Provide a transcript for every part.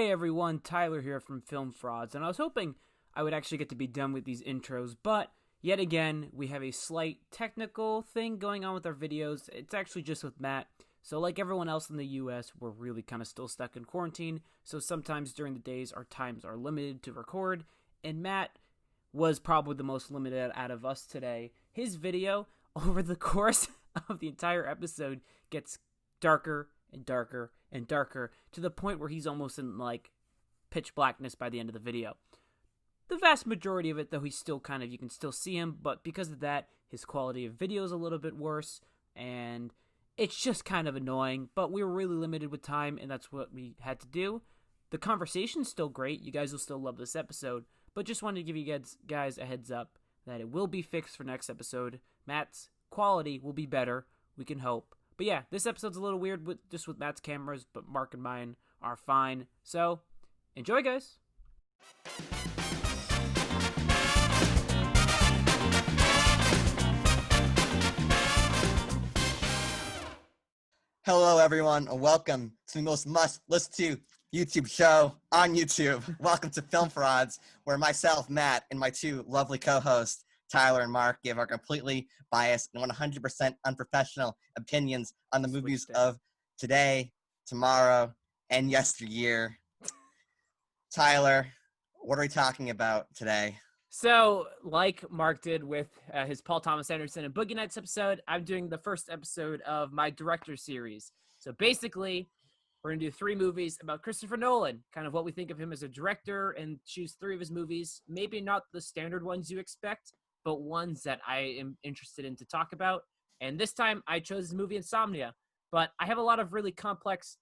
Hey everyone, Tyler here from Film Frauds, and I was hoping I would actually get to be done with these intros, but yet again, we have a slight technical thing going on with our videos. It's actually just with Matt, so like everyone else in the US, we're really kind of still stuck in quarantine, so sometimes during the days our times are limited to record, and Matt was probably the most limited out of us today. His video, over the course of the entire episode, gets darker and darker and darker to the point where he's almost in like pitch blackness by the end of the video. The vast majority of it, though, he's still kind of, you can still see him, but because of that, his quality of video is a little bit worse, and it's just kind of annoying, but we were really limited with time, and that's what we had to do. The conversation's still great. You guys will still love this episode, but just wanted to give you guys a heads up that it will be fixed for next episode. Matt's quality will be better, we can hope. But yeah, this episode's a little weird just with Matt's cameras, but Mark and mine are fine. So, enjoy, guys. Hello, everyone, and welcome to the most must-listen-to YouTube show on YouTube. Welcome to Film Frauds, where myself, Matt, and my two lovely co-hosts, Tyler and Mark, give our completely biased and 100% unprofessional opinions on the movies of today, tomorrow, and yesteryear. Tyler, what are we talking about today? So, like Mark did with his Paul Thomas Anderson and Boogie Nights episode, I'm doing the first episode of my director series. So basically, we're going to do 3 movies about Christopher Nolan, kind of what we think of him as a director, and choose 3 of his movies. Maybe not the standard ones you expect, but ones that I am interested in to talk about. And this time, I chose his movie Insomnia. But I have a lot of really complex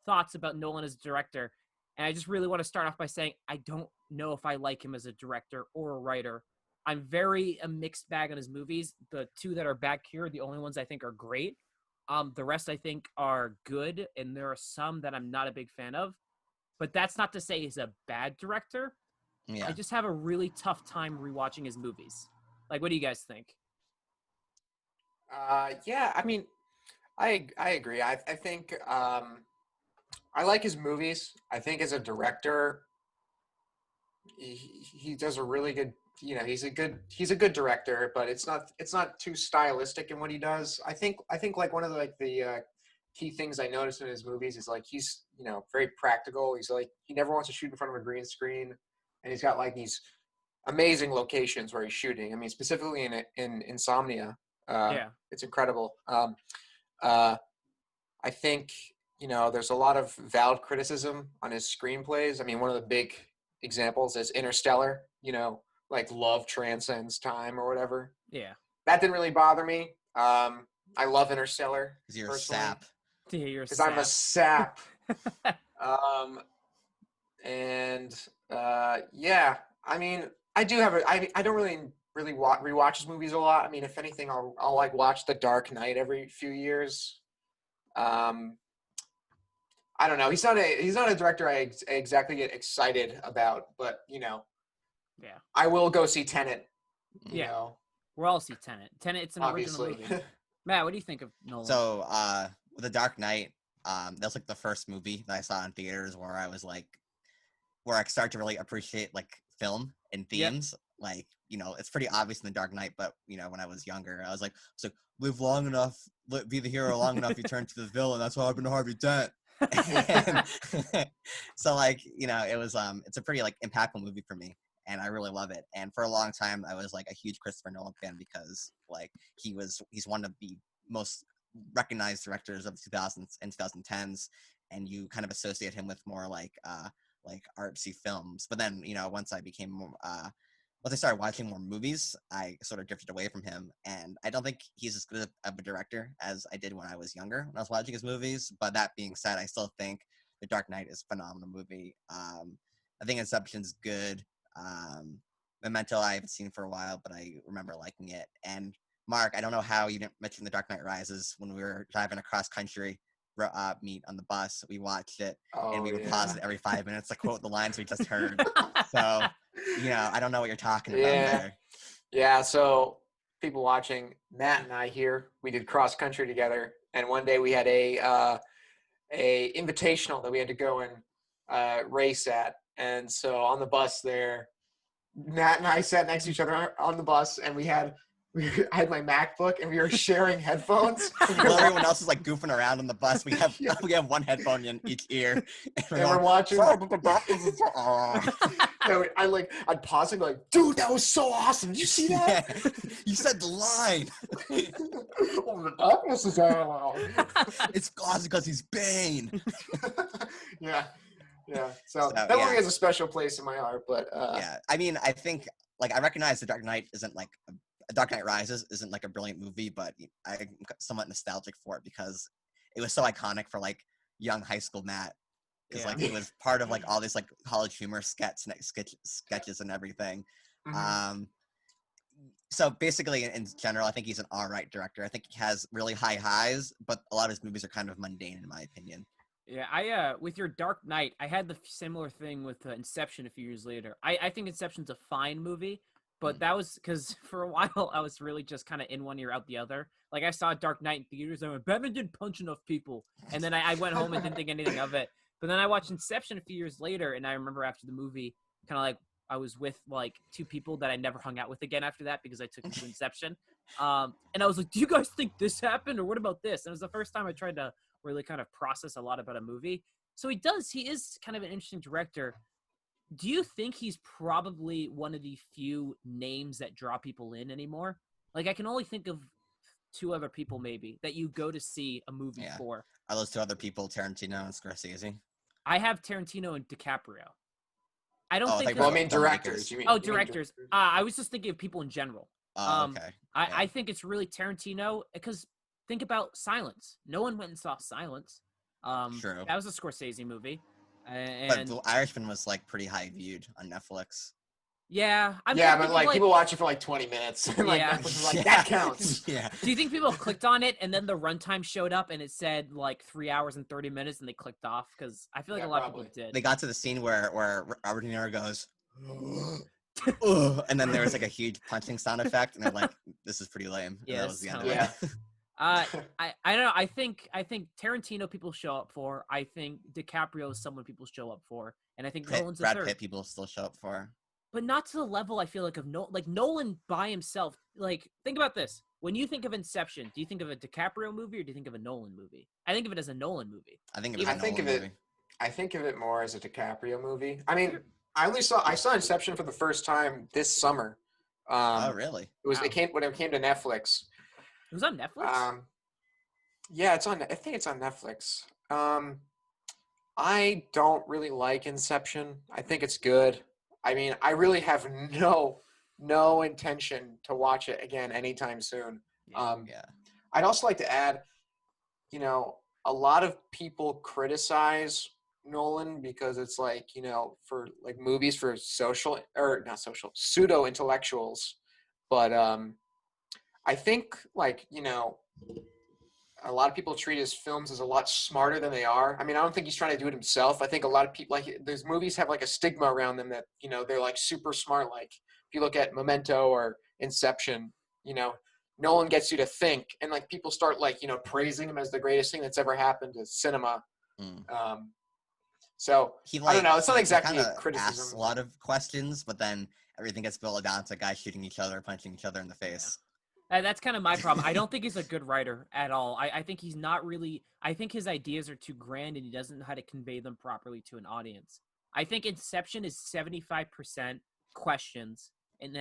thoughts about Nolan as a director. And I just really want to start off by saying I don't know if I like him as a director or a writer. I'm very a mixed bag on his movies. The 2 that are back here are the only ones I think are great. The rest I think are good, and there are some that I'm not a big fan of. But that's not to say he's a bad director. Yeah. I just have a really tough time rewatching his movies. Like, what do you guys think? Yeah, I mean, I agree. I think I like his movies. I think as a director, he does a really good. You know, he's a good director, but it's not too stylistic in what he does. I think like one of the key things I noticed in his movies is like he's very practical. He's like he never wants to shoot in front of a green screen, and he's got like these amazing locations where he's shooting. I mean, specifically in Insomnia, it's incredible. I think there's a lot of valid criticism on his screenplays. I mean, one of the big examples is Interstellar. Like love transcends time or whatever. Yeah, that didn't really bother me. I love Interstellar. Because you're a sap. Yeah, you're a Because sap. I'm a sap. Yeah. I mean, I do have I don't really rewatch his movies a lot. I mean, if anything, I'll like watch The Dark Knight every few years. I don't know. He's not a director I exactly get excited about, but yeah, I will go see Tenet. Yeah. We'll all see Tenet. It's an obviously. original movie. Matt, what do you think of Nolan? So, with The Dark Knight, that was like the first movie that I saw in theaters where I was like, where I started to really appreciate like film and themes. Yep. Like, it's pretty obvious in The Dark Knight, but when I was younger, I was like, live long enough, be the hero long enough, you turn to the villain. That's what happened to Harvey Dent. So like, it was it's a pretty like impactful movie for me, and I really love it. And for a long time, I was like a huge Christopher Nolan fan because like he's one of the most recognized directors of the 2000s and 2010s, and you kind of associate him with more like artsy films. But then once I became more once I started watching more movies, I sort of drifted away from him, and I don't think he's as good of a director as I did when I was younger when I was watching his movies. But that being said, I still think The Dark Knight is a phenomenal movie. I think Inception's good. Memento I haven't seen for a while, but I remember liking it. And Mark, I don't know how you didn't mention The Dark Knight Rises when we were driving across country meet on the bus. We watched it, and we would pause it every 5 minutes to quote the lines we just heard. So, I don't know what you're talking about there. Yeah, so people watching, Matt and I here, we did cross country together, and one day we had a invitational that we had to go and Ray sat. And so on the bus there, Matt and I sat next to each other on the bus, and I had my MacBook, and we were sharing headphones. While everyone else is like goofing around on the bus, we have Yeah. we have one headphone in each ear, And we're watching. I'd pause and be like, dude, that was so awesome. Did you see that? Yeah. You said the line. Oh, the darkness is out. It's awesome because he's Bane. Yeah. So that yeah. movie has a special place in my heart, but Yeah, I mean, I think I recognize The Dark Knight isn't like Dark Knight Rises isn't like a brilliant movie, but I'm somewhat nostalgic for it because it was so iconic for like young high school Matt. Because like it was part of like all these like college humor sketches and everything. Mhm. So basically, in general, I think he's an all right director. I think he has really high highs, but a lot of his movies are kind of mundane, in my opinion. Yeah, I with your Dark Knight, I had the similar thing with Inception a few years later. I think Inception's a fine movie, but that was because for a while I was really just kind of in one ear out the other. Like I saw Dark Knight in theaters, and I went, Batman didn't punch enough people, and then I went home and didn't think anything of it. But then I watched Inception a few years later, and I remember after the movie, kind of like I was with like two people that I never hung out with again after that because I took them to Inception. And I was like, do you guys think this happened, or what about this? And it was the first time I tried to really kind of process a lot about a movie. So he is kind of an interesting director. Do you think he's probably one of the few names that draw people in anymore? Like I can only think of two other people maybe that you go to see a movie for. Are those two other people Tarantino and Scorsese? I have Tarantino and DiCaprio. I don't think. Well, I mean directors. You mean? Oh, directors. I was just thinking of people in general. Oh, okay. I think it's really Tarantino because think about Silence. No one went and saw Silence. True. That was a Scorsese movie. But The Irishman was like pretty high viewed on Netflix. Yeah. But like people watch it for like 20 minutes. And like Yeah. Netflix is like, that counts. Yeah. Do you think people clicked on it and then the runtime showed up and it said like 3 hours and 30 minutes and they clicked off? Because I feel like a lot of people did. They got to the scene where Robert De Niro goes, ugh, and then there was like a huge punching sound effect, and they're like, "This is pretty lame." And that was the end of it. I don't know. I think Tarantino people show up for. I think DiCaprio is someone people show up for, and I think Nolan's the third. Brad Pitt people still show up for. But not to the level I feel like of Nolan by himself. Like think about this. When you think of Inception, do you think of a DiCaprio movie or do you think of a Nolan movie? I think of it as a Nolan movie. I think of it more as a DiCaprio movie. I mean, I saw Inception for the first time this summer. Oh, really? It came when it came to Netflix. It was on Netflix? Yeah, I think it's on Netflix. I don't really like Inception. I think it's good. I mean, I really have no intention to watch it again anytime soon. I'd also like to add, a lot of people criticize Nolan because it's like, for like movies for pseudo intellectuals. But I think like, a lot of people treat his films as a lot smarter than they are. I mean, I don't think he's trying to do it himself. I think a lot of people those movies have like a stigma around them that, they're like super smart. Like if you look at Memento or Inception, Nolan gets you to think, and like people start like, praising him as the greatest thing that's ever happened to cinema. So I don't know. It's not exactly a criticism. Asks a lot of questions, but then everything gets boiled down to guys shooting each other, punching each other in the face. That's kind of my problem. I don't think he's a good writer at all. I think he's not really. I think his ideas are too grand and he doesn't know how to convey them properly to an audience. I think Inception is 75% questions in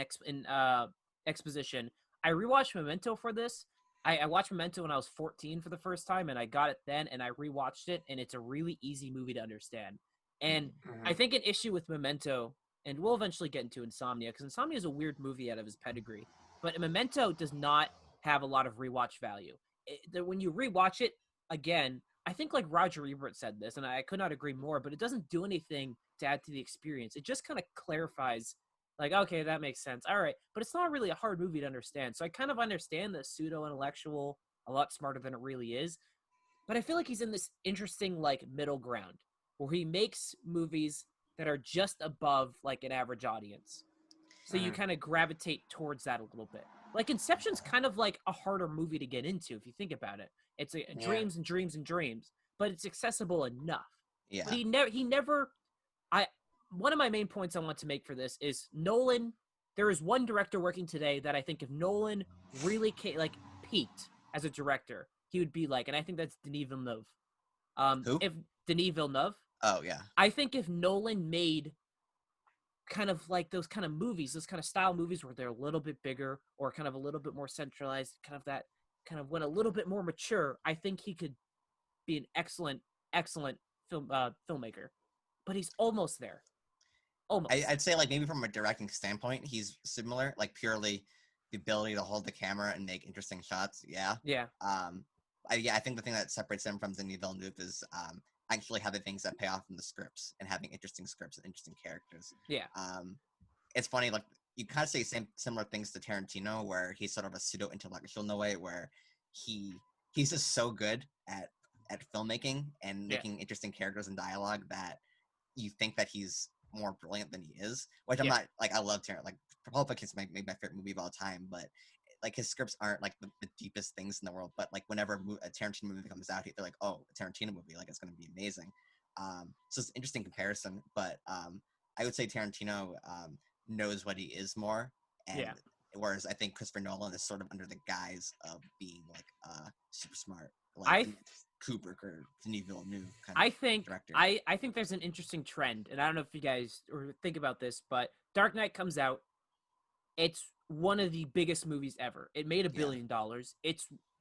exposition. I rewatched Memento for this. I watched Memento when I was 14 for the first time, and I got it then, and I rewatched it, and it's a really easy movie to understand. And I think an issue with Memento, and we'll eventually get into Insomnia, because Insomnia is a weird movie out of his pedigree. But Memento does not have a lot of rewatch value. When you rewatch it again, I think like Roger Ebert said this, and I could not agree more, but it doesn't do anything to add to the experience. It just kind of clarifies, like, okay, that makes sense. All right. But it's not really a hard movie to understand. So I kind of understand the pseudo-intellectual a lot smarter than it really is. But I feel like he's in this interesting, like, middle ground where he makes movies that are just above, like, an average audience. So you kind of gravitate towards that a little bit. Like Inception's kind of like a harder movie to get into if you think about it. It's dreams and dreams and dreams, but it's accessible enough. Yeah. But he never one of my main points I want to make for this is Nolan. There is one director working today that I think if Nolan really peaked as a director, he would be like, and I think that's Denis Villeneuve. Who? If Denis Villeneuve, Oh yeah. I think if Nolan made kind of like those kind of movies, those kind of style movies where they're a little bit bigger or kind of a little bit more centralized, kind of went a little bit more mature, I think he could be an excellent filmmaker. But he's almost there. Almost. I'd say like maybe from a directing standpoint, he's similar. Like purely the ability to hold the camera and make interesting shots. Yeah. Yeah. I think the thing that separates him from Denis Villeneuve is actually having things that pay off in the scripts and having interesting scripts and interesting characters. Yeah. It's funny, like you kind of say similar things to Tarantino, where he's sort of a pseudo intellectual in a way, where he's just so good at filmmaking and making interesting characters and dialogue that you think that he's more brilliant than he is. Which I'm not like. I love Tarantino. Like Pulp Fiction's my favorite movie of all time, but like his scripts aren't like the deepest things in the world. But like whenever a Tarantino movie comes out, they're like, oh, a Tarantino movie, like it's going to be amazing. So it's an interesting comparison, but I would say Tarantino knows what he is more, and whereas I think Christopher Nolan is sort of under the guise of being like super smart, like Kubrick or Denis Villeneuve kind of director. I think there's an interesting trend, and I don't know if you guys think about this, but Dark Knight comes out. It's one of the biggest movies ever. It made $1 billion.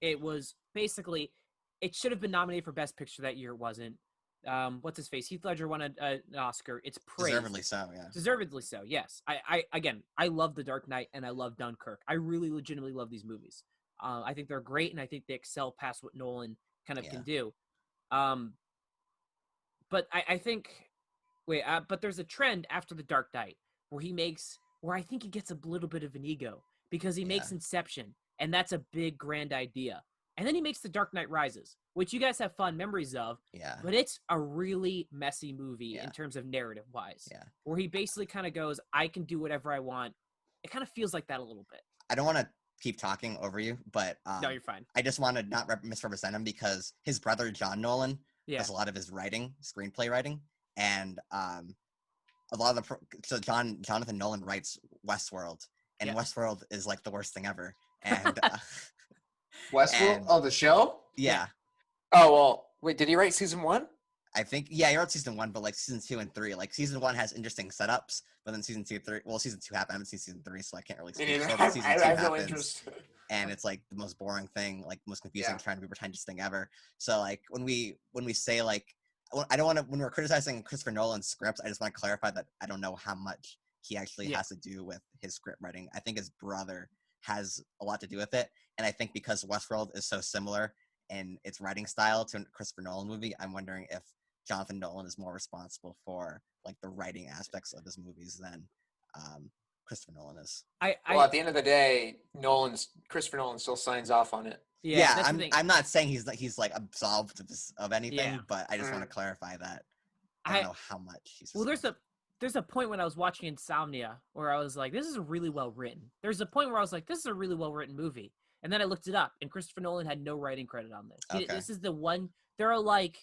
It was basically, it should have been nominated for Best Picture that year. It wasn't. What's his face? Heath Ledger won an Oscar. It's praised. Deservedly so, yeah. Deservedly so, yes. I love The Dark Knight and I love Dunkirk. I really legitimately love these movies. I think they're great and I think they excel past what Nolan kind of can do. But I think, but there's a trend after The Dark Knight where I think he gets a little bit of an ego because he makes Inception, and that's a big, grand idea. And then he makes The Dark Knight Rises, which you guys have fond memories of. Yeah. But it's a really messy movie in terms of narrative-wise. Yeah. Where he basically kind of goes, I can do whatever I want. It kind of feels like that a little bit. I don't want to keep talking over you, but no, you're fine. I just want to not misrepresent him because his brother, John Nolan, does a lot of his writing, screenplay writing. And a lot of Jonathan Nolan writes Westworld. And Westworld is like the worst thing ever. And Westworld? The show? Yeah. Oh, well, wait, did he write season 1? I think, he wrote season 1, but like season 2 and 3. Like season 1 has interesting setups, but then season 2, 3, well, season 2 happened. I haven't seen season 3, so I can't really speak. So season 2 I have no interest. And it's like the most boring thing, like most confusing, trying to be pretentious thing ever. So like when we say like, I don't want to, when we're criticizing Christopher Nolan's scripts, I just want to clarify that I don't know how much he actually has to do with his script writing. I think his brother has a lot to do with it. And I think because Westworld is so similar in its writing style to a Christopher Nolan movie, I'm wondering if Jonathan Nolan is more responsible for like the writing aspects of his movies than Christopher Nolan is. Well, at the end of the day, Christopher Nolan still signs off on it. Yeah, I'm not saying he's like absolved of anything, but I just want to clarify that I don't know how much he's. Well, there's a point when I was watching Insomnia where I was like, this is really well written. There's a point where I was like, this is a really well written movie, and then I looked it up, and Christopher Nolan had no writing credit on this. This is the one. There are like.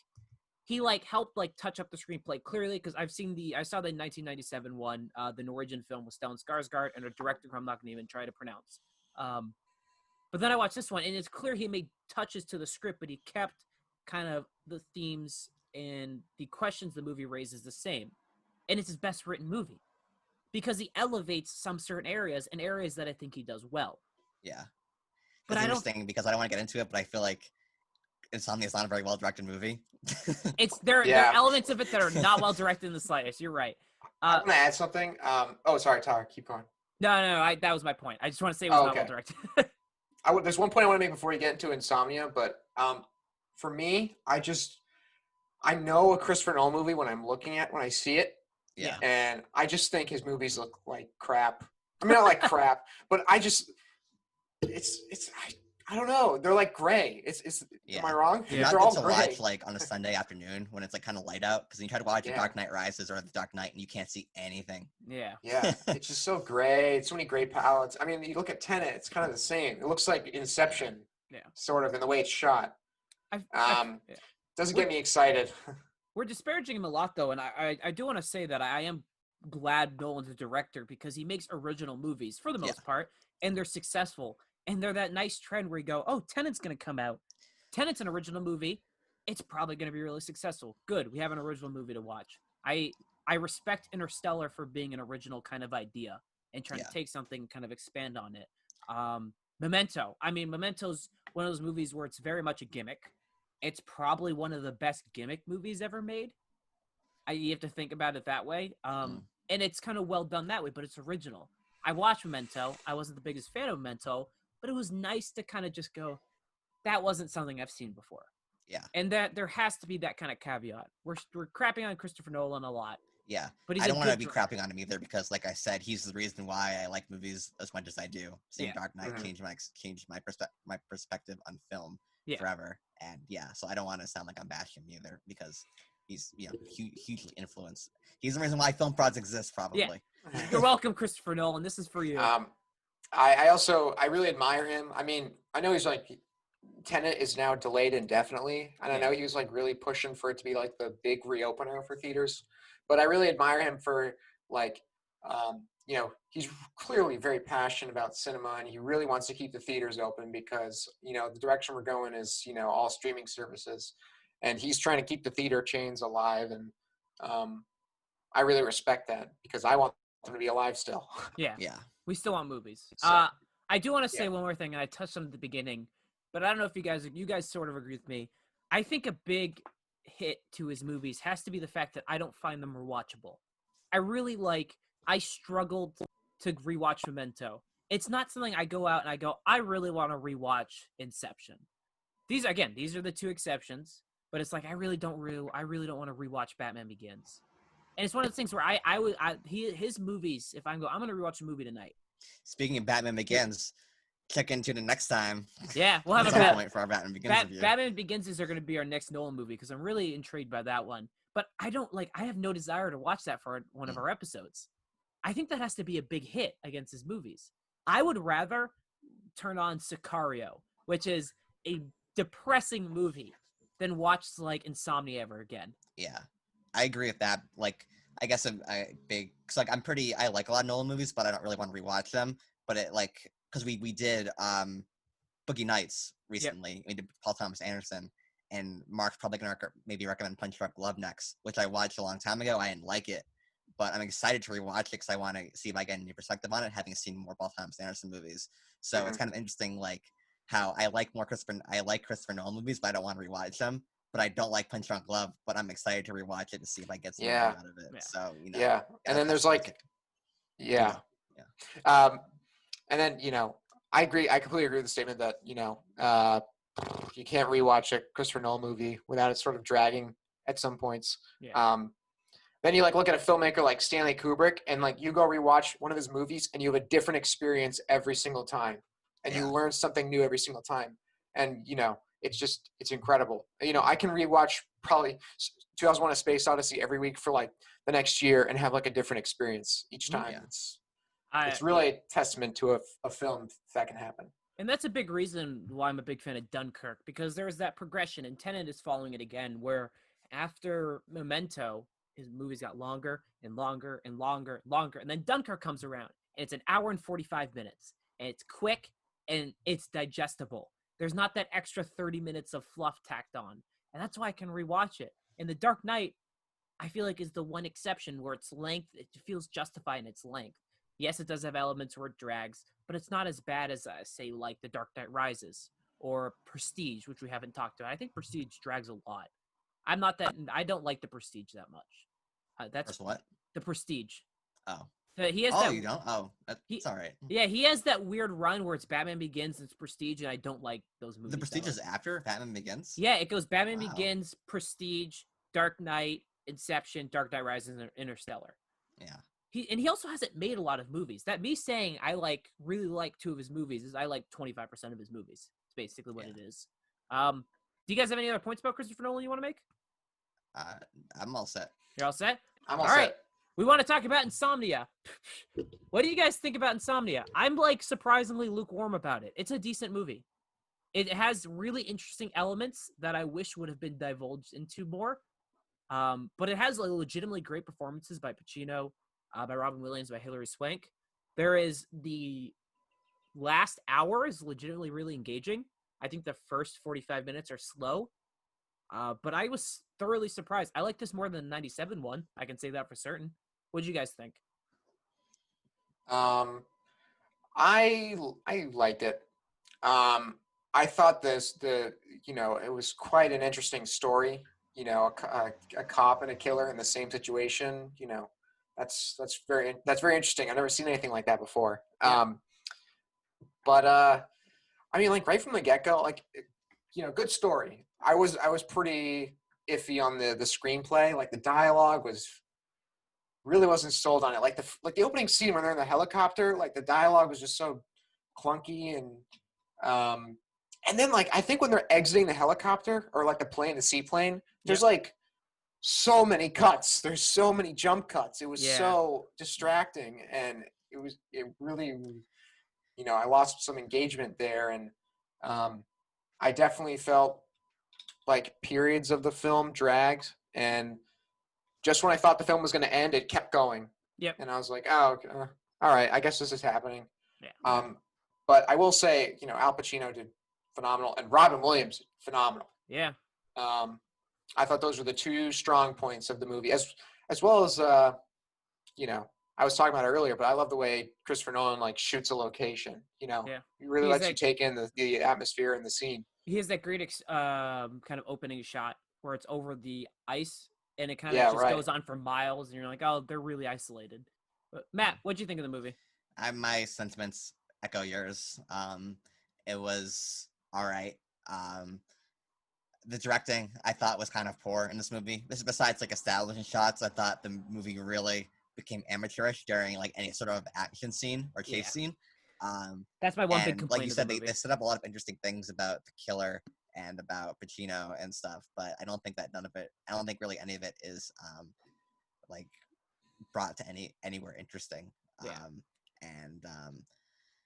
He like helped like touch up the screenplay clearly because I saw the 1997 one, the Norwegian film with Stellan Skarsgård and a director who I'm not going to even try to pronounce. But then I watched this one and it's clear he made touches to the script, but he kept kind of the themes and the questions the movie raises the same. And it's his best written movie because he elevates some certain areas and areas that I think he does well. Yeah. But it's interesting because I don't want to get into it, but I feel like Insomnia is not a very well-directed movie. There are elements of it that are not well-directed in the slightest. You're right. I want to add something. Sorry, Tyler. Keep going. No. That was my point. I just want to say it was not well-directed. There's one point I want to make before you get into Insomnia, but for me, I know a Christopher Nolan movie when I see it. Yeah. And I just think his movies look like crap. I mean, not like crap, but I don't know. They're like gray. Am I wrong? Yeah. They're all to gray. Watch like on a Sunday afternoon when it's like kind of light out because you try to watch The Dark Knight Rises or The Dark Knight and you can't see anything. Yeah. Yeah. It's just so gray. It's so many gray palettes. I mean, you look at Tenet, it's kind of the same. It looks like Inception. Yeah. Sort of in the way it's shot. Doesn't get me excited. We're disparaging him a lot, though, and I do want to say that I am glad Nolan's a director because he makes original movies for the Yeah. most part, and they're successful. And they're that nice trend where you go, oh, Tenet's going to come out. Tenet's an original movie. It's probably going to be really successful. Good, we have an original movie to watch. I respect Interstellar for being an original kind of idea and trying to take something and kind of expand on it. Memento. I mean, Memento's one of those movies where it's very much a gimmick. It's probably one of the best gimmick movies ever made. You have to think about it that way. And it's kind of well done that way, but it's original. I watched Memento. I wasn't the biggest fan of Memento, but it was nice to kind of just go, that wasn't something I've seen before. Yeah. And that there has to be that kind of caveat. We're crapping on Christopher Nolan a lot. Yeah. But I don't want to be crapping on him either because, like I said, he's the reason why I like movies as much as I do. Seeing Dark Knight changed my perspective on film forever. And so I don't want to sound like I'm bashing him either because he's hugely influenced. He's the reason why film prods exist, probably. Yeah. You're welcome, Christopher Nolan. This is for you. I really admire him. I mean, I know he's like Tenet is now delayed indefinitely, and I know he was like really pushing for it to be like the big reopener for theaters. But I really admire him for like, he's clearly very passionate about cinema, and he really wants to keep the theaters open because the direction we're going is all streaming services, and he's trying to keep the theater chains alive, and I really respect that because I want them to be alive still. Yeah. We still want movies. So, I do want to say one more thing, and I touched on it at the beginning, but I don't know if you guys sort of agree with me. I think a big hit to his movies has to be the fact that I don't find them rewatchable. I struggled to rewatch Memento. It's not something I go out and I go, I really want to rewatch Inception. These are the two exceptions, but it's like I really don't want to rewatch Batman Begins. And it's one of the things where his movies, if I'm going to rewatch a movie tonight. Speaking of Batman Begins, check into the next time. Yeah, we'll have a point for our Batman Begins review. Batman Begins is going to be our next Nolan movie because I'm really intrigued by that one. But I have no desire to watch that for one of our episodes. I think that has to be a big hit against his movies. I would rather turn on Sicario, which is a depressing movie, than watch like Insomnia ever again. Yeah, I agree with that. Like, I guess I like a lot of Nolan movies, but I don't really want to rewatch them. But because we did Boogie Nights recently. Yep. We did Paul Thomas Anderson, and Mark's probably going to maybe recommend Punch Drunk Love next, which I watched a long time ago. I didn't like it, but I'm excited to rewatch it because I want to see if I get a new perspective on it, having seen more Paul Thomas Anderson movies. So it's kind of interesting, like how I like Christopher Nolan movies, but I don't want to rewatch them. But I don't like Punch Drunk Love, but I'm excited to rewatch it to see if I get something out of it. Yeah. So and then there's like, and then I agree. I completely agree with the statement that you can't rewatch a Christopher Nolan movie without it sort of dragging at some points. Yeah. Then you look at a filmmaker like Stanley Kubrick, and you go rewatch one of his movies, and you have a different experience every single time, and you learn something new every single time, and it's incredible. I can rewatch probably 2001: A Space Odyssey every week for the next year and have a different experience each time. Yeah. It's really a testament to a film that can happen. And that's a big reason why I'm a big fan of Dunkirk, because there's that progression, and Tenet is following it again, where after Memento, his movies got longer and longer and longer and longer, and then Dunkirk comes around, and it's an hour and 45 minutes, and it's quick, and it's digestible. There's not that extra 30 minutes of fluff tacked on, and that's why I can rewatch it. And The Dark Knight, I feel like, is the one exception where its length, it feels justified in its length. Yes, it does have elements where it drags, but it's not as bad as, say, like The Dark Knight Rises or Prestige, which we haven't talked about. I think Prestige drags a lot. I don't like The Prestige that much. That's what? The Prestige. Oh. He has you don't? Oh, that's all right. Yeah, he has that weird run where it's Batman Begins and it's Prestige, and I don't like those movies. The Prestige is after Batman Begins? Yeah, it goes Batman Begins, Prestige, Dark Knight, Inception, Dark Knight Rises, and Interstellar. Yeah. He also hasn't made a lot of movies. That me saying I really like 2 of his movies is I like 25% of his movies. It's basically what it is. Do you guys have any other points about Christopher Nolan you want to make? I'm all set. You're all set? I'm all set. Right. We want to talk about Insomnia. What do you guys think about Insomnia? I'm surprisingly lukewarm about it. It's a decent movie. It has really interesting elements that I wish would have been divulged into more. But it has like legitimately great performances by Pacino, by Robin Williams, by Hilary Swank. There is the last hour is legitimately really engaging. I think the first 45 minutes are slow. But I was thoroughly surprised. I like this more than the 97 one. I can say that for certain. What did you guys think? I liked it. I thought it was quite an interesting story. A cop and a killer in the same situation. That's very interesting. I've never seen anything like that before. Yeah. But I mean, like right from the get go, good story. I was pretty iffy on the screenplay. Like the dialogue really wasn't sold on it. Like the opening scene when they're in the helicopter, like the dialogue was just so clunky and then like I think when they're exiting the helicopter or like the seaplane, there's like so many cuts. There's so many jump cuts. It was so distracting and it really I lost some engagement there and I definitely felt like periods of the film dragged and just when I thought the film was going to end, it kept going. Yep. And I was like, oh, okay, all right, I guess this is happening. Yeah. But I will say, Al Pacino did phenomenal, and Robin Williams phenomenal. Yeah. I thought those were the two strong points of the movie, as well as I was talking about it earlier, but I love the way Christopher Nolan like shoots a location. He really lets you take in the atmosphere and the scene. He has that great kind of opening shot where it's over the ice and it kind of just goes on for miles, and you're like, oh, they're really isolated. But Matt, what'd you think of the movie? My sentiments echo yours. It was all right. The directing I thought was kind of poor in this movie. This is besides like establishing shots. I thought the movie really became amateurish during like any sort of action scene or chase scene. That's my one big complaint. Like you said, they set up a lot of interesting things about the killer and about Pacino and stuff, but I don't think really any of it is like brought to anywhere interesting.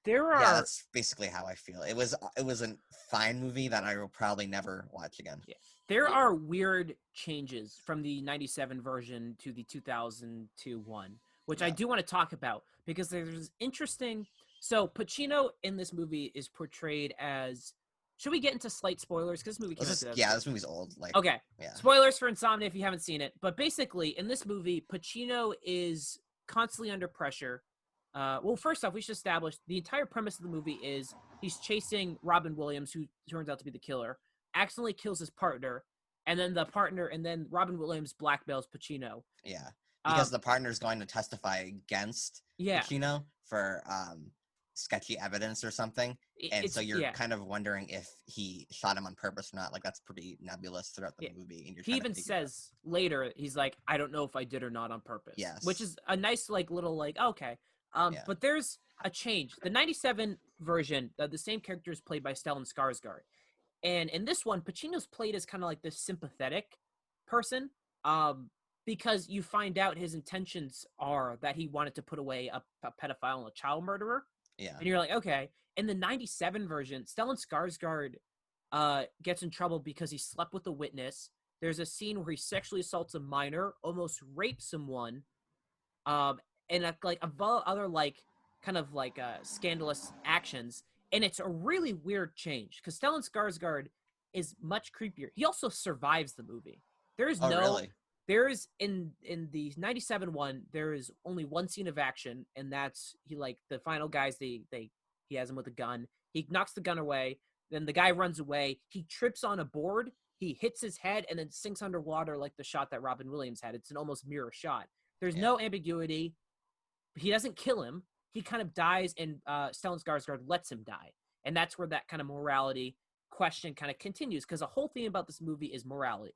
That's basically how I feel. It was a fine movie that I will probably never watch again. Yeah. There are weird changes from the 97 version to the 2002 one, which I do want to talk about because there's interesting. So Pacino in this movie is portrayed as. Should we get into slight spoilers? Because this movie came out. Yeah, this movie's old. Okay. Yeah. Spoilers for Insomnia if you haven't seen it. But basically, in this movie, Pacino is constantly under pressure. Well, first off, we should establish the entire premise of the movie is he's chasing Robin Williams, who turns out to be the killer, accidentally kills his partner, and then Robin Williams blackmails Pacino. Yeah, because the partner is going to testify against Pacino for sketchy evidence or something, and so you're kind of wondering if he shot him on purpose or not. Like that's pretty nebulous throughout the movie. And he even says later, he's like, "I don't know if I did or not on purpose." Yes, which is a nice little okay. But there's a change. The 97 version, the same character is played by Stellan Skarsgård. And in this one, Pacino's played as kind of like this sympathetic person because you find out his intentions are that he wanted to put away a pedophile and a child murderer. Yeah. And you're like, okay. In the 97 version, Stellan Skarsgård gets in trouble because he slept with a witness. There's a scene where he sexually assaults a minor, almost rapes someone, and other scandalous actions, and it's a really weird change because Stellan Skarsgård is much creepier. He also survives the movie. There is in the 97 one, there is only one scene of action, and that's the final guys he has him with a gun. He knocks the gun away, then the guy runs away. He trips on a board, he hits his head, and then sinks underwater like the shot that Robin Williams had. It's an almost mirror shot. There's no ambiguity. He doesn't kill him. He kind of dies, and Stellan Skarsgård lets him die. And that's where that kind of morality question kind of continues, because the whole thing about this movie is morality.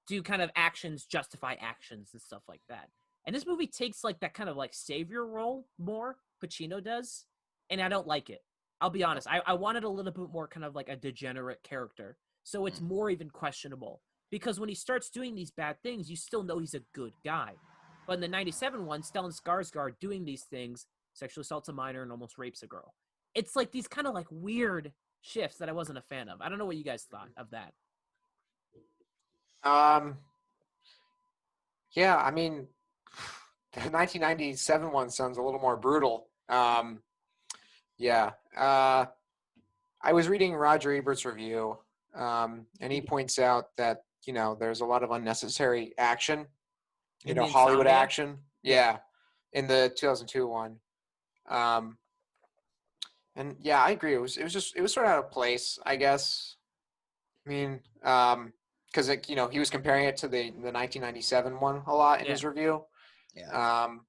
Do kind of actions justify actions and stuff like that? And this movie takes that kind of savior role more, Pacino does, and I don't like it. I'll be honest. I wanted a little bit more kind of like a degenerate character, so it's more even questionable. Because when he starts doing these bad things, you still know he's a good guy. But in the 97 one, Stellan Skarsgård doing these things, sexually assaults a minor and almost rapes a girl. It's these kind of weird shifts that I wasn't a fan of. I don't know what you guys thought of that. Um, yeah, I mean, the 1997 one sounds a little more brutal. Yeah. I was reading Roger Ebert's review, and he points out that there's a lot of unnecessary action, In the Hollywood Insomnia. action. Yeah. Yeah, in the 2002 one. Um, and yeah, I agree. It was sort of out of place, I guess. I mean, because he was comparing it to the 1997 one a lot in Yeah. his review. Yeah. Um,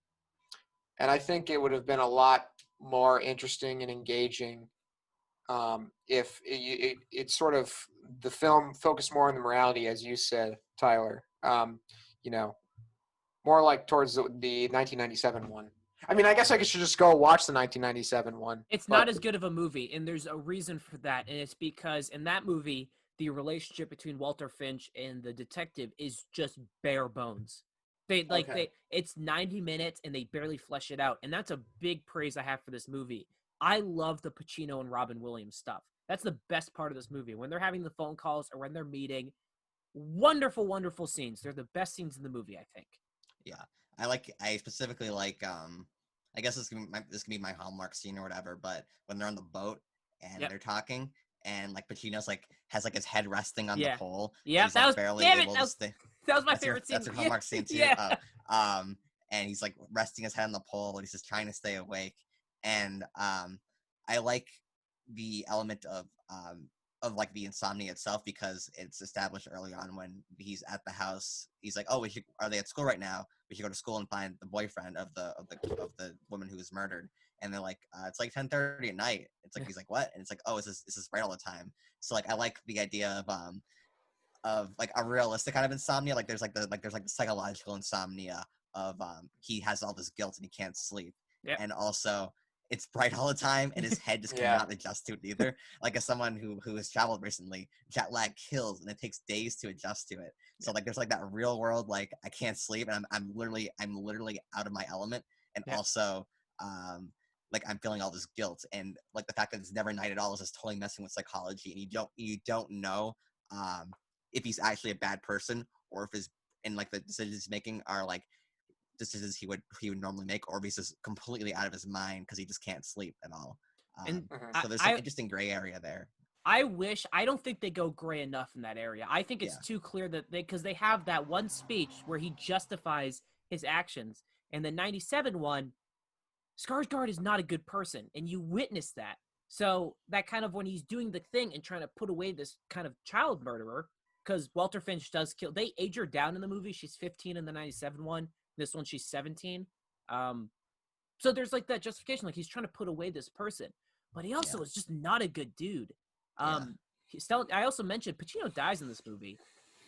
and I think it would have been a lot more interesting and engaging if it sort of the film focused more on the morality, as you said, Tyler. You know, more like towards the 1997 one. I mean, I guess I should just go watch the 1997 one. It's But not as good of a movie, and there's a reason for that, and it's because in that movie, the relationship between Walter Finch and the detective is just bare bones. Okay. It's 90 minutes and they barely flesh it out, and that's a big praise I have for this movie. I love the Pacino and Robin Williams stuff. That's the best part of this movie. When they're having the phone calls or when they're meeting, wonderful, wonderful scenes. They're the best scenes in the movie, I think. Yeah, I specifically like I guess this can be my Hallmark scene or whatever, but when they're on the boat and Yep. they're talking and like Pacino's like has like his head resting on the Yeah. pole Yeah, and he's that like was barely damn it. able to stay. That was my favorite scene. That's your Hallmark scene too. Yeah. And he's like resting his head on the pole and he's just trying to stay awake. And I like the element of like the insomnia itself because it's established early on when he's at the house. He's like, "Oh, are they at school right now? We should go to school and find the boyfriend of the woman who was murdered." And they're like, "It's like 10:30 at night." It's like he's like, "What?" And it's like, "Oh, is this right all the time?" So like I like the idea of like a realistic kind of insomnia. Like there's the psychological insomnia of he has all this guilt and he can't sleep, Yep. and also it's bright all the time and his head just Yeah. cannot adjust to it either. Like as someone who has traveled recently, jet lag kills and it takes days to adjust to it. So like there's like that real world like I can't sleep and I'm literally out of my element, and Yep. also like I'm feeling all this guilt and like the fact that it's never night at all is just totally messing with psychology, and you don't know if he's actually a bad person or if his and like the decisions he's making are like decisions he would normally make, or if he's just completely out of his mind because he just can't sleep at all. And So there's some interesting gray area there. I don't think they go gray enough in that area. I think it's too clear that because they have that one speech where he justifies his actions, and the 97 one, Skarsgård is not a good person, and you witness that. So that kind of when he's doing the thing and trying to put away this kind of child murderer, because Walter Finch does kill. They age her down in the movie. She's 15 in the 97 one. This one she's 17. So there's like that justification, like he's trying to put away this person, but he also is just not a good dude. I also mentioned Pacino dies in this movie.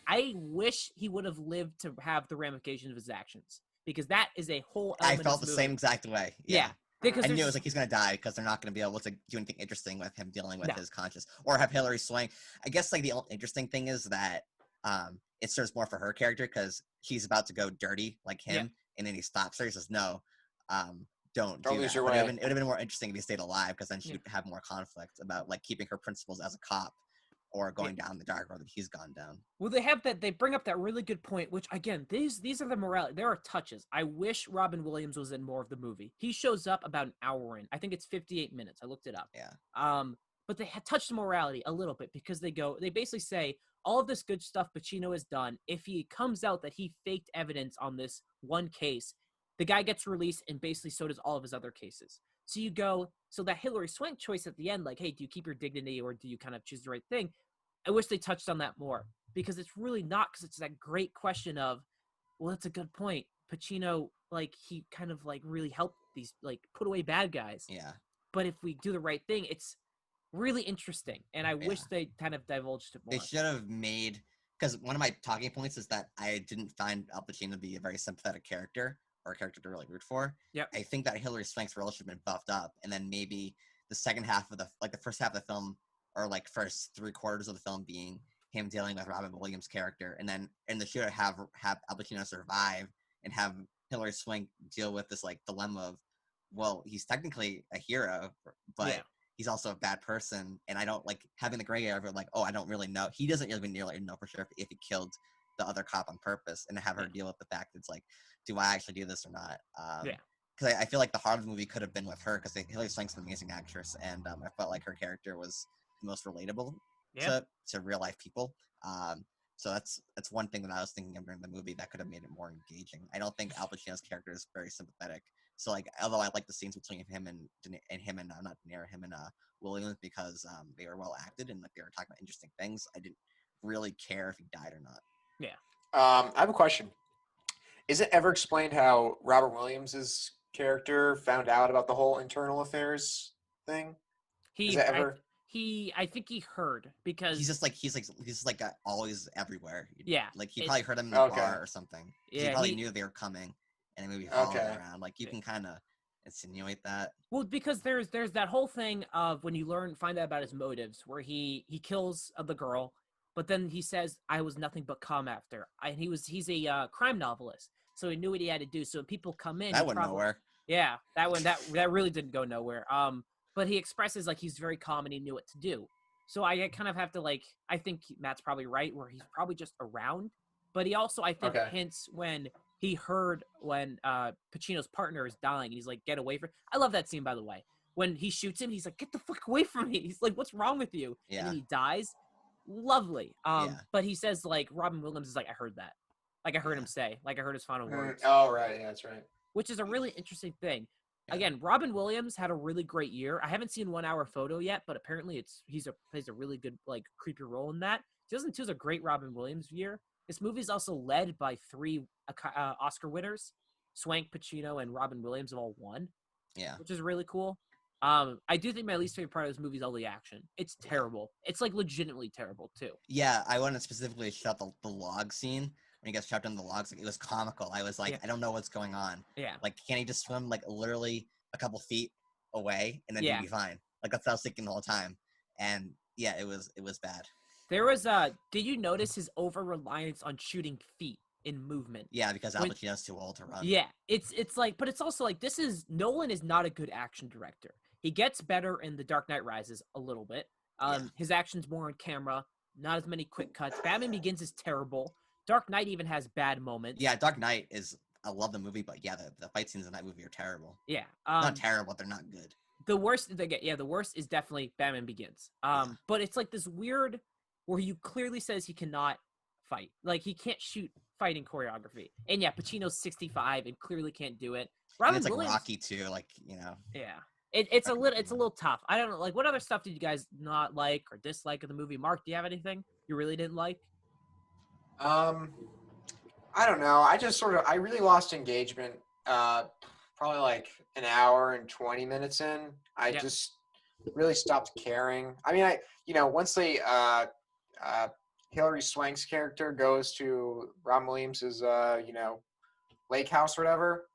I wish he would have lived to have the ramifications of his actions, because that is a whole I element felt of the this same movie. exact way. Yeah. Because I knew it was like he's gonna die because they're not gonna be able to do anything interesting with him dealing with his conscience or have Hillary Swank. I guess like the only interesting thing is that it serves more for her character because he's about to go dirty like him, and then he stops her. He says, "No, don't do lose that." your But way. it would have been more interesting if he stayed alive because then she'd have more conflict about like keeping her principles as a cop or going down the dark road that he's gone down. Well, they have that. They bring up that really good point, which again, these are the morality. There are touches. I wish Robin Williams was in more of the movie. He shows up about an hour in. I think it's 58 minutes. I looked it up. Yeah. But they touched the morality a little bit because they basically say all of this good stuff Pacino has done. If he comes out that he faked evidence on this one case, the guy gets released, and basically so does all of his other cases. So you go, so that Hillary Swank choice at the end, like, hey, do you keep your dignity or do you kind of choose the right thing? I wish they touched on that more because it's really not, because it's that great question of, well, that's a good point. Pacino, like, he kind of like really helped these, like, put away bad guys. Yeah. But if we do the right thing, it's really interesting. And I wish they kind of divulged it more. They should have made, because one of my talking points is that I didn't find Al Pacino to be a very sympathetic character or a character to really root for. Yep. I think that Hillary Swank's role should have been buffed up, and then maybe the second half of the first half of the film, or like first 3/4 of the film being him dealing with Robin Williams' character, and then in the shooter have Al Pacino survive and have Hillary Swank deal with this like dilemma of, well, he's technically a hero, but he's also a bad person, and I don't like having the gray area of like, oh, I don't really know. He doesn't even nearly know for sure if he killed the other cop on purpose and have her deal with the fact that it's like, do I actually do this or not? Yeah. Because I feel like the heart of the movie could have been with her, because Hilary Swank's an amazing actress, and I felt like her character was the most relatable to real life people. So that's one thing that I was thinking of during the movie that could have made it more engaging. I don't think Al Pacino's character is very sympathetic. So like, although I like the scenes between him and not De Niro, him and Williams, because they were well acted and like they were talking about interesting things, I didn't really care if he died or not. Yeah. I have a question. Is it ever explained how Robert Williams's character found out about the whole internal affairs thing? Is that ever? I think he heard, because he's just always everywhere. Yeah. Like he probably heard him in the bar or something. Yeah. He probably knew they were coming, and maybe followed around. Like you can kind of insinuate that. Well, because there's that whole thing of when you find out about his motives, where he kills the girl, but then he says, "I was nothing but calm after." And he's a crime novelist, so he knew what he had to do. So when people come in, that went nowhere. Yeah, that really didn't go nowhere. But he expresses like he's very calm and he knew what to do. So I kind of have to I think Matt's probably right, where he's probably just around. But he also, I think, hints when he heard when Pacino's partner is dying, and he's like, "Get away from." I love that scene, by the way. When he shoots him, he's like, "Get the fuck away from me!" He's like, "What's wrong with you?" Yeah. And then he dies. Lovely. But he says like Robin Williams is like, "I heard that." Like I heard him say, like I heard his final words. Oh right, yeah, that's right. Which is a really interesting thing. Yeah. Again, Robin Williams had a really great year. I haven't seen 1 Hour Photo yet, but apparently plays a really good creepy role in that. 2002 is a great Robin Williams year. This movie is also led by 3 Oscar winners. Swank, Pacino, and Robin Williams have all won. Yeah. Which is really cool. I do think my least favorite part of this movie is all the action. It's terrible. It's legitimately terrible too. Yeah, I want to specifically shout out the log scene. When he gets trapped in the logs, it was comical. I was like, I don't know what's going on. Yeah. Like, can't he just swim literally a couple feet away and then he'd be fine? Like that's what I was thinking the whole time. And yeah, it was bad. There was did you notice his over reliance on shooting feet in movement? Yeah, because Al Pacino's too old to run. Yeah, it's but it's also Nolan is not a good action director. He gets better in The Dark Knight Rises a little bit. His action's more on camera, not as many quick cuts. Batman Begins is terrible. Dark Knight even has bad moments. Yeah, Dark Knight I love the movie, but yeah, the fight scenes in that movie are terrible. Yeah. Not terrible, they're not good. The worst is definitely Batman Begins. But it's this weird where he clearly says he cannot fight. Like he can't shoot fighting choreography. And yeah, Pacino's 65 and clearly can't do it. Robin Williams, Rocky too, Yeah. It's a little tough. I don't know, what other stuff did you guys not like or dislike of the movie? Mark, do you have anything you really didn't like? I don't know. I really lost engagement. Probably an hour and 20 minutes in. I just really stopped caring. I mean, once Hilary Swank's character goes to Robin Williams's, lake house or whatever,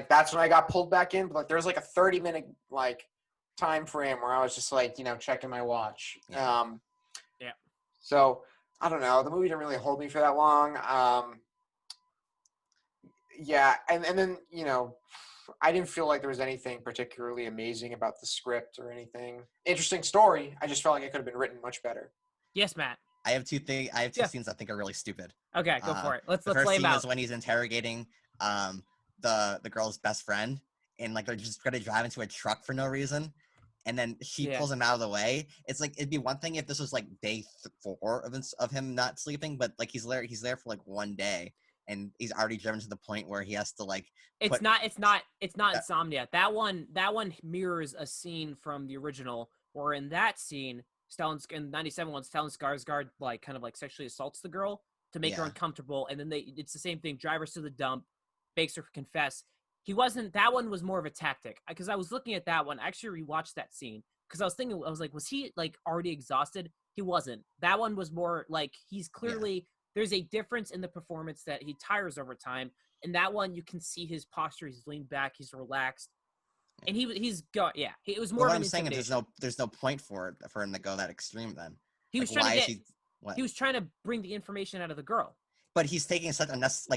that's when I got pulled back in. But there's a 30-minute time frame where I was just checking my watch. Yeah. So I don't know. The movie didn't really hold me for that long. And then I didn't feel like there was anything particularly amazing about the script or anything. Interesting story. I just felt like it could have been written much better. Yes, Matt. I have two scenes I think are really stupid. Okay, go for it. Let's lay them out. The first scene is when he's interrogating the girl's best friend, and they're just gonna drive into a truck for no reason, and then she pulls him out of the way. It's it'd be one thing if this was day 4 of him not sleeping, but he's there for 1 day, and he's already driven to the point where he has to It's not Insomnia. That one mirrors a scene from the original, where in that scene, in 97 when Stellan Skarsgård sexually assaults the girl to make her uncomfortable, and then it's the same thing. Drivers to the dump, makes her confess. That one was more of a tactic, because I was looking at that one. I actually rewatched that scene because I was thinking, was he already exhausted? He wasn't. That one was more he's clearly there's a difference in the performance that he tires over time. In that one, you can see his posture. He's leaned back. He's relaxed. And he's going. Yeah, it was more. What of an I'm saying is there's no point for him to go that extreme. Then he was trying to he was trying to bring the information out of the girl. But he's taking such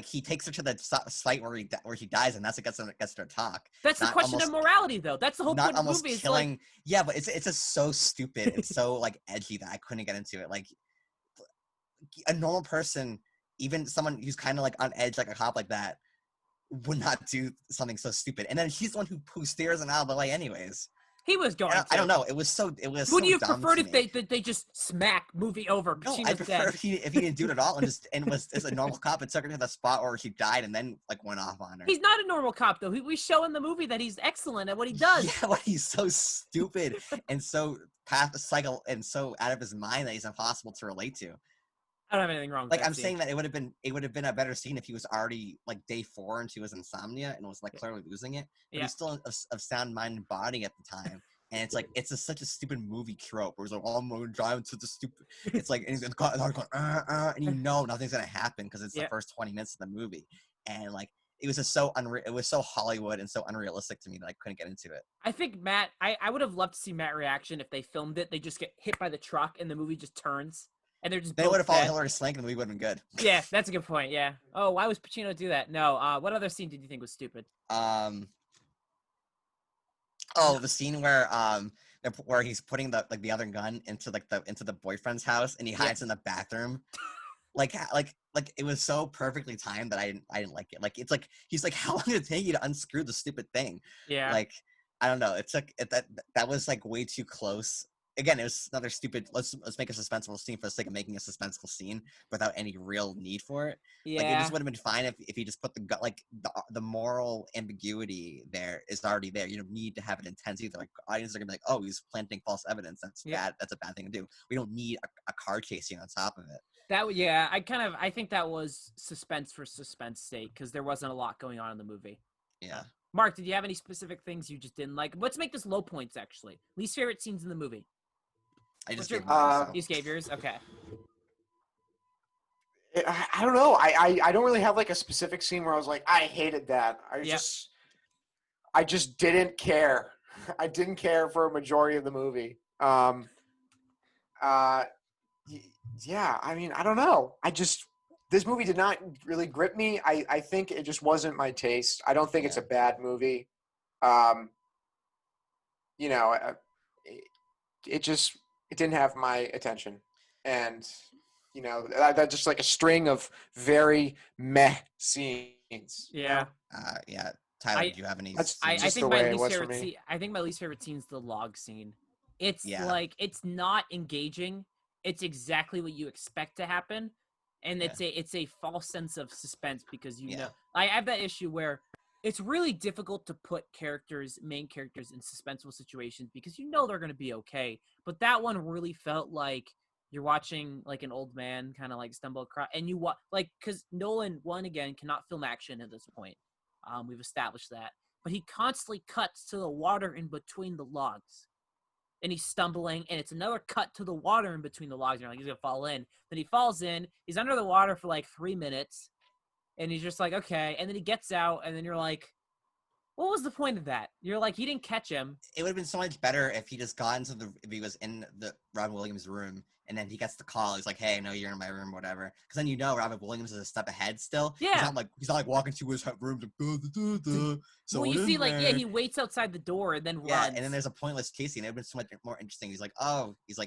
he takes her to the site where he dies, and that's what gets her to talk. That's the question of morality, though. That's the whole point of the movie. Killing, yeah, but it's just so stupid. It's so edgy that I couldn't get into it. A normal person, even someone who's kind of like on edge, like a cop like that, would not do something so stupid. And then he's the one who steers him out of the way, anyways. He was going to. I don't know. It was so Would you have dumb preferred to if me. they just smack movie over? No, Pacino's I prefer dead. if he didn't do it at all and was a normal cop and took her to the spot where she died and then like went off on her. He's not a normal cop though. We show in the movie that he's excellent at what he does. Yeah, but he's so stupid and so cycle and so out of his mind that he's impossible to relate to. I don't have anything wrong with Like that I'm scene. saying that it would have been a better scene if he was already like day 4 and she was insomnia and was like clearly losing it. But he's still of sound mind and body at the time. And it's like such a stupid movie trope where it's like, oh, I'm gonna drive into the stupid. It's like, and he's going, and you know nothing's gonna happen because it's the first 20 minutes of the movie, and like it was just so it was so Hollywood and so unrealistic to me that I couldn't get into it. I think Matt, I would have loved to see Matt's reaction if they filmed it. They just get hit by the truck and the movie just turns, and they're just. They would have followed Hillary Swank and the movie would have been good. Yeah, that's a good point. Yeah. Oh, why was Pacino do that? No. What other scene did you think was stupid? Oh, the scene where he's putting the other gun into the boyfriend's house and he hides in the bathroom, like it was so perfectly timed that I didn't like it. Like it's like he's like, how long did it take you to unscrew the stupid thing? Yeah. Like I don't know. It took that was like way too close. Again, it was another stupid. Let's make a suspenseful scene for the sake of making a suspenseful scene without any real need for it. Yeah. Like it just would have been fine if you just put the moral ambiguity there is already there. You don't need to have it intense either. Like audiences are gonna be like, oh, he's planting false evidence. That's bad. That's a bad thing to do. We don't need a car chasing on top of it. I think that was suspense for suspense sake because there wasn't a lot going on in the movie. Yeah. Mark, did you have any specific things you just didn't like? Let's make this low points actually. Least favorite scenes in the movie. I just gave mine, You just gave yours? Okay. I don't know. I don't really have like a specific scene where I was like, I hated that. I just didn't care. I didn't care for a majority of the movie. Yeah, I mean, I don't know. This movie did not really grip me. I think it just wasn't my taste. I don't think it's a bad movie. You know, it didn't have my attention. And, you know, that's just like a string of very meh scenes. Yeah. Yeah. Tyler, do you have any? I think my least favorite scene is the log scene. It's like it's not engaging. It's exactly what you expect to happen, and it's a false sense of suspense because you know. I have that issue where it's really difficult to put main characters in suspenseful situations because you know they're going to be okay. But that one really felt like you're watching like an old man kind of like stumble across, and because Nolan again cannot film action at this point. We've established that, but he constantly cuts to the water in between the logs, and he's stumbling, and it's another cut to the water in between the logs. And you're like, he's gonna fall in. Then he falls in. He's under the water for like 3 minutes, and he's just like, okay. And then he gets out, and then you're like, what was the point of that? You're like, he didn't catch him. It would have been so much better if he just got into if he was in the Robin Williams' room. And then he gets the call. He's like, "Hey, I know you're in my room, whatever." Because then you know Robin Williams is a step ahead still. Yeah. He's not like walking to his room. So well, you see, like, he waits outside the door and then runs. Yeah, and then there's a pointless chase scene. It would have been so much more interesting. He's like,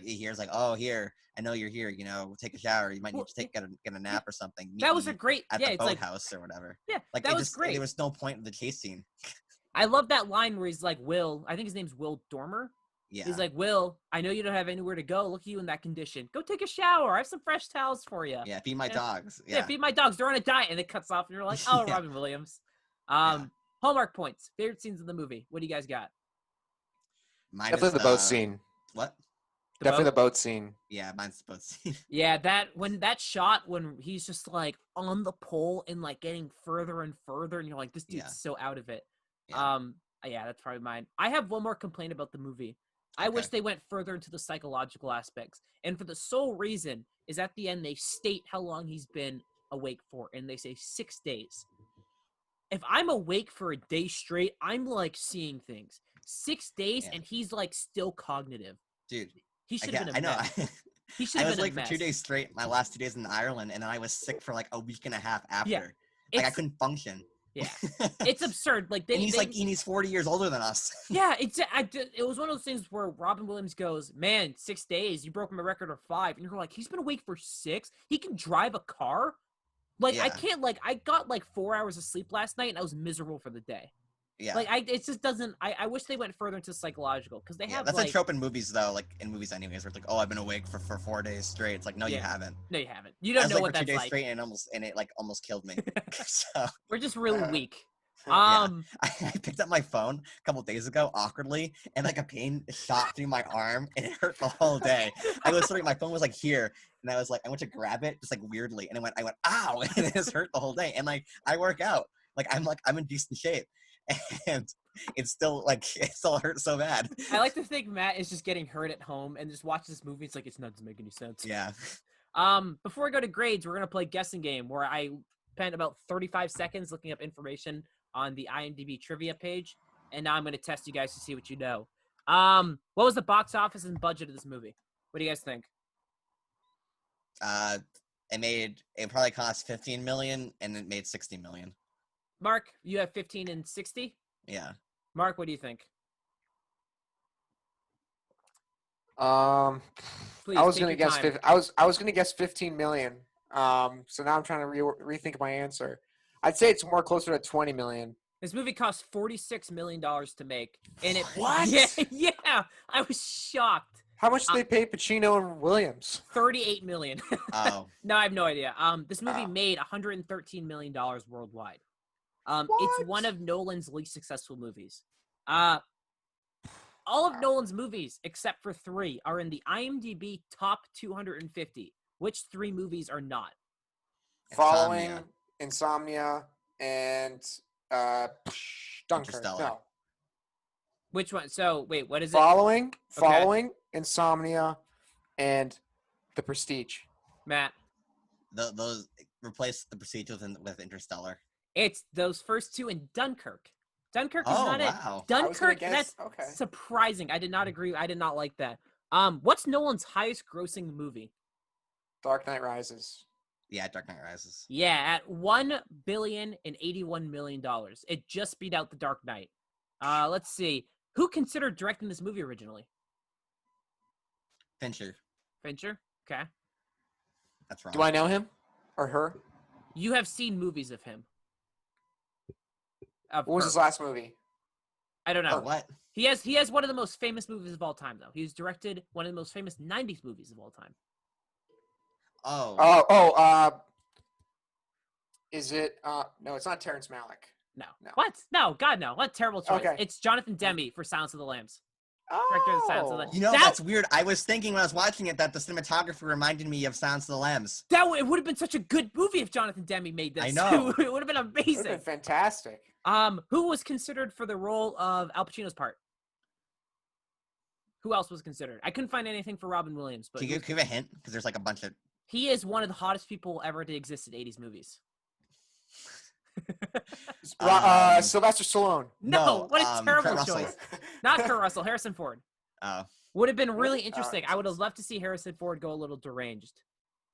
he hears like, "Oh, here, I know you're here. You know, take a shower. You might need to get a nap or something." That was a great at the boathouse or whatever. Yeah, like that was great. There was no point in the chase scene. I love that line where he's like, Will. I think his name's Will Dormer. Yeah. He's like, Will, I know you don't have anywhere to go. Look at you in that condition. Go take a shower. I have some fresh towels for you. Yeah, feed my dogs. Yeah, feed my dogs. They're on a diet. And it cuts off, and you're like, oh, Robin Williams. Hallmark points. Favorite scenes of the movie. What do you guys got? Mine Definitely the boat scene. What? Definitely the boat scene. Yeah, mine's the boat scene. Yeah, when he's just like on the pole and like getting further and further, and you're like, this dude's so out of it. Yeah, that's probably mine. I have one more complaint about the movie. I wish they went further into the psychological aspects. And for the sole reason is at the end, they state how long he's been awake for. And they say 6 days. If I'm awake for a day straight, I'm like seeing things. 6 days and he's like still cognitive. Dude. He should have been a mess. He should I have was been awake for 2 days straight, my last 2 days in Ireland, and then I was sick for like a week and a half after. Yeah, like I couldn't function. Yeah, it's absurd. Like he's 40 years older than us. Yeah, it was one of those things where Robin Williams goes, "Man, 6 days, you broke my record of 5," and you're like, "He's been awake for 6. He can drive a car." Like I Yeah. can't like I got like 4 hours of sleep last night and I was miserable for the day. Yeah. Like it just doesn't. I wish they went further into psychological because they Yeah, have that's like a trope in movies, though. Like in movies, anyways, where it's like, "Oh, I've been awake for 4 days straight." It's like, no, you yeah. haven't. No, you haven't. You I don't was know like what for 2 that's days like. straight, and it like almost killed me. So We're just really weak. yeah, I picked up my phone a couple days ago awkwardly, and like a pain shot through my arm, and it hurt the whole day. I was sort of my phone was like here, and I was like, I went to grab it just like weirdly, and I went, ow, and it just hurt the whole day. And like I work out, I'm in decent shape, and it's still like it still hurts so bad. I like to think Matt is just getting hurt at home and just watches this movie. It's like it's not doesn't make any sense. Yeah. Before we go to grades, we're gonna play guessing game where I spent about 35 seconds looking up information on the IMDb trivia page, and now I'm gonna test you guys to see what you know. What was the box office and budget of this movie? What do you guys think? It probably cost 15 million, and it made 60 million. Mark, you have 15 and 60. Yeah. Mark, what do you think? Please, I was take gonna your guess time. I was gonna guess 15 million. So now I'm trying to rethink my answer. I'd say it's more closer to 20 million. This movie cost $46 million to make, and it What? Yeah, I was shocked. How much did they pay Pacino and Williams? 38 million. Oh. No, I have no idea. This movie Oh. made $113 million worldwide. What? It's one of Nolan's least successful movies. All of Nolan's movies, except for 3, are in the IMDb top 250. Which 3 movies are not? Following Insomnia. Insomnia and Dunkirk. Interstellar. No. Which one? So, wait, what is it? Following Insomnia and The Prestige. Matt? Those replace The Prestige with Interstellar. It's those first 2 in Dunkirk. Dunkirk is Oh, not it. wow. I was Dunkirk, gonna guess- that's okay. surprising. I did not agree. I did not like that. What's Nolan's highest grossing movie? Dark Knight Rises. Yeah, Dark Knight Rises. Yeah, at $1,081 million. It just beat out The Dark Knight. Let's see. Who considered directing this movie originally? Fincher. Fincher? Okay. That's wrong. Do I know him or her? You have seen movies of him. What was her. his last movie? I don't know. Oh, what? He has one of the most famous movies of all time, though. He's directed one of the most famous 90s movies of all time. Oh. Is it no, it's not Terrence Malick. No. No. What? No, God, no. What a terrible choice. Okay. It's Jonathan Demme for Silence of the Lambs. Oh. Director of Silence of the You know, That- that's weird. I was thinking when I was watching it that the cinematography reminded me of Silence of the Lambs. It would have been such a good movie if Jonathan Demme made this. I know. It would have been Would have amazing. been fantastic. Who was considered for the role of Al Pacino's part? Who else was considered? I couldn't find anything for Robin Williams, but Can you give a hint? Because there's like a bunch of. he is one of the hottest people ever to exist in 80s movies. Sylvester Stallone. No, what a Kurt terrible Russell. choice. Not Kurt Russell, Harrison Ford. Oh. Would have been really Really? Oh, interesting. I would have loved to see Harrison Ford go a little deranged.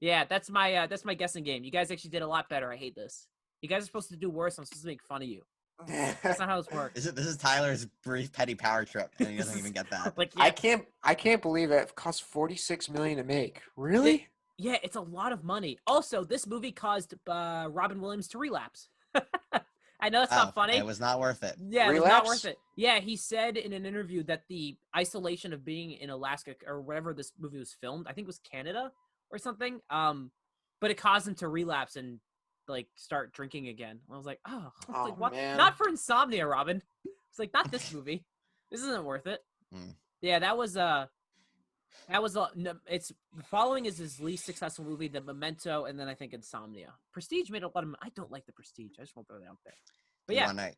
Yeah, that's my guessing game. You guys actually did a lot better. I hate this. You guys are supposed to do worse. I'm supposed to make fun of you. That's not how this works. This is Tyler's brief petty power trip, and he doesn't even get that. Like, I can't believe it cost $46 million to make. Really? Yeah, it's a lot of money. Also, this movie caused Robin Williams to relapse. I know it's not funny. It was not worth it. Yeah, it was not Relapse? worth it. Yeah, he said in an interview that the isolation of being in Alaska or wherever this movie was filmed, I think it was Canada or something, but it caused him to relapse and like start drinking again. I was like, oh, like, what? man. Not for Insomnia, Robin. It's like, not this movie. This isn't worth it. Hmm. Yeah, it's Following is his least successful movie, The Memento, and then I think Insomnia. Prestige made a lot of. I don't like The Prestige. I just won't throw that out there. But You yeah, want to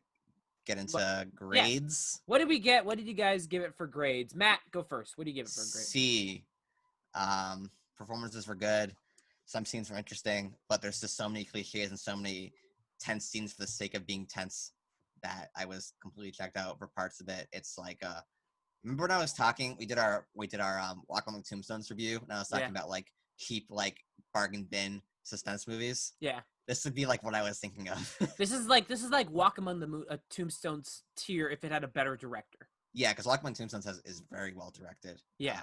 get into grades? what did we get? What did you guys give it for grades? Matt, go first. What do you give it for a grade? C. Performances were good. Some scenes were interesting, but there's just so many cliches and so many tense scenes for the sake of being tense that I was completely checked out for parts of it. It's like remember when I was talking? We did our Walk Among Tombstones review, and I was talking about like cheap like bargain bin suspense movies. Yeah, This would be like what I was thinking of. this is like Walk Among the Tombstones tier if it had a better director. Yeah, because Walk Among Tombstones is very well directed. Yeah.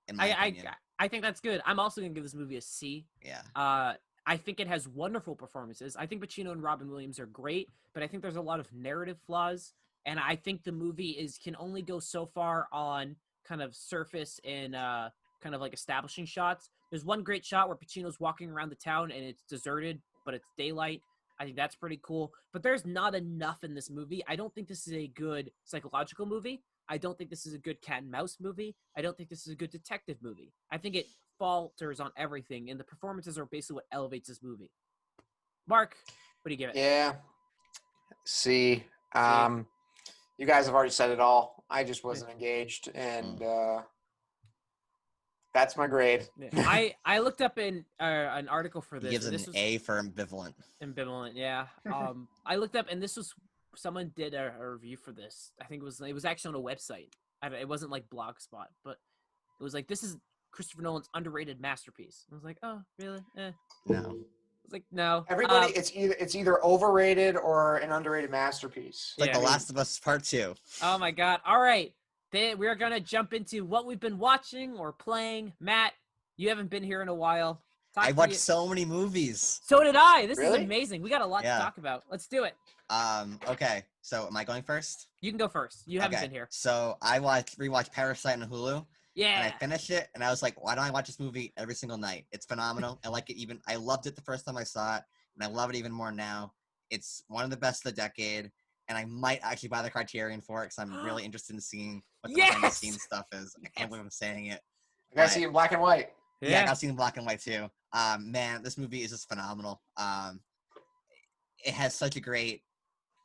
In my opinion. I think that's good. I'm also gonna give this movie a C. Yeah. I think it has wonderful performances. I think Pacino and Robin Williams are great, but I think there's a lot of narrative flaws, and I think the movie can only go so far on kind of surface and kind of like establishing shots. There's one great shot where Pacino's walking around the town and it's deserted, but it's daylight. I think that's pretty cool. But there's not enough in this movie. I don't think this is a good psychological movie. I don't think this is a good cat and mouse movie. I don't think this is a good detective movie. I think it falters on everything, and the performances are basically what elevates this movie. Mark, what do you give it? Yeah. See, you guys have already said it all. I just wasn't engaged, and that's my grade. I looked up in an article for this. He gives it this an A for ambivalent. Ambivalent, yeah. I looked up, and this was someone did a review for this. I think it was actually on a website. It wasn't like Blogspot, but it was like, this is Christopher Nolan's underrated masterpiece. I was like, oh, really? No. I was like, no. Everybody, it's either overrated or an underrated masterpiece. It's like The Last of Us Part 2. Oh my God! All right, we're gonna jump into what we've been watching or playing. Matt, you haven't been here in a while. I watched so many movies. So did I. This Really? is amazing. We got a lot to talk about. Let's do it. Okay. So am I going first? You can go first. You haven't been here. So I rewatched Parasite on Hulu. Yeah. And I finished it, and I was like, why don't I watch this movie every single night? It's phenomenal. I like it even. I loved it the first time I saw it, and I love it even more now. It's one of the best of the decade, and I might actually buy the Criterion for it because I'm really interested in seeing what the behind the scenes stuff is. I can't believe I'm saying it. I gotta see it in black and white. Yeah, I got to see it in black and white too. Man, this movie is just phenomenal. It has such a great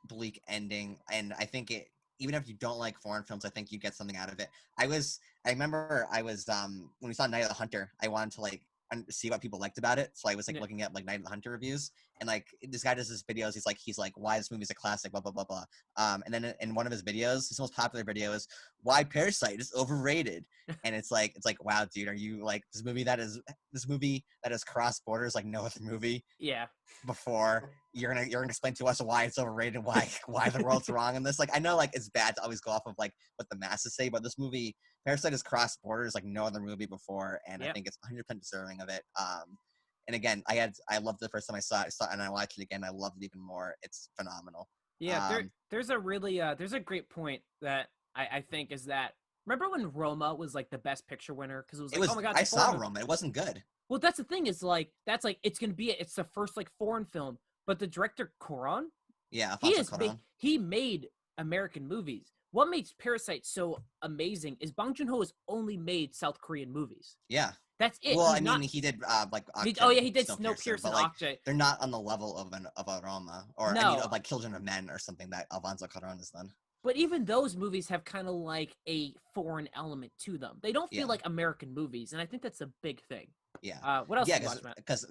bleak ending, and I think it, even if you don't like foreign films, I think you get something out of it. I remember I was when we saw Night of the Hunter, I wanted to like see what people liked about it, so I was like looking at like Night of the Hunter reviews, and like this guy does his videos. He's like why this movie's a classic, blah blah blah blah. And then in one of his videos, his most popular video is why Parasite is overrated, and it's like wow, dude, are you like this movie that has crossed borders like no other movie? Yeah. Before you're gonna explain to us why it's overrated, why the world's wrong in this. Like I know like it's bad to always go off of like what the masses say, but this movie Parasite has crossed borders like no other movie before, and I think it's 100% deserving of it. And again, I loved it the first time I saw it, and I watched it again. I loved it even more. It's phenomenal. Yeah, there's a really there's a great point that I think is that, remember when Roma was like the best picture winner because it was like, oh my God, I saw Roma. It wasn't good. Well, that's the thing, is like it's the first like foreign film, but the director Cuarón, he made American movies. What makes Parasite so amazing is Bong Joon-ho has only made South Korean movies. Yeah. That's it. Well, he did like he did Snowpiercer and like, Okja. They're not on the level of a Roma or of like Children of Men or something that Alfonso Cuarón has done. But even those movies have kind of like a foreign element to them. They don't feel like American movies, and I think that's a big thing. Yeah. What else? Yeah, because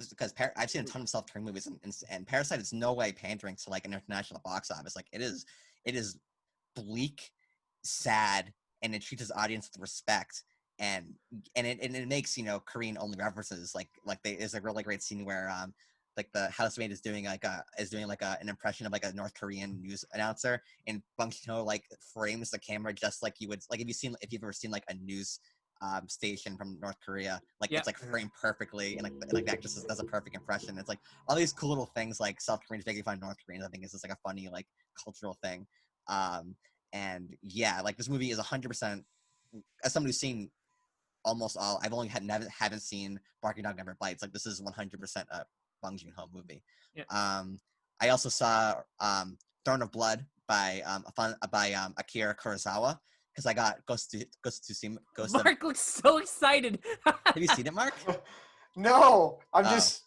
I've seen a ton of South Korean movies, and Parasite is no way pandering to like an international box office. Like it is bleak, sad, and it treats its audience with respect. And it makes Korean only references like there's a really great scene where like the housemaid is doing an impression of like a North Korean news announcer, and Bong Joon-ho like frames the camera just like you would like if you've ever seen like a news station from North Korea, like it's like framed perfectly, and like the actress does a perfect impression. It's like all these cool little things like South Koreans making fun of North Koreans. I think is just like a funny like cultural thing. And yeah, like this movie is 100%. As somebody who's seen almost all, I've only haven't seen Barking Dog Never Bites. Like this is 100% a Bong Joon-ho movie. Yeah. I also saw Throne of Blood by Akira Kurosawa because I got Ghost of... Mark looks so excited. Have you seen it, Mark? No, I'm just.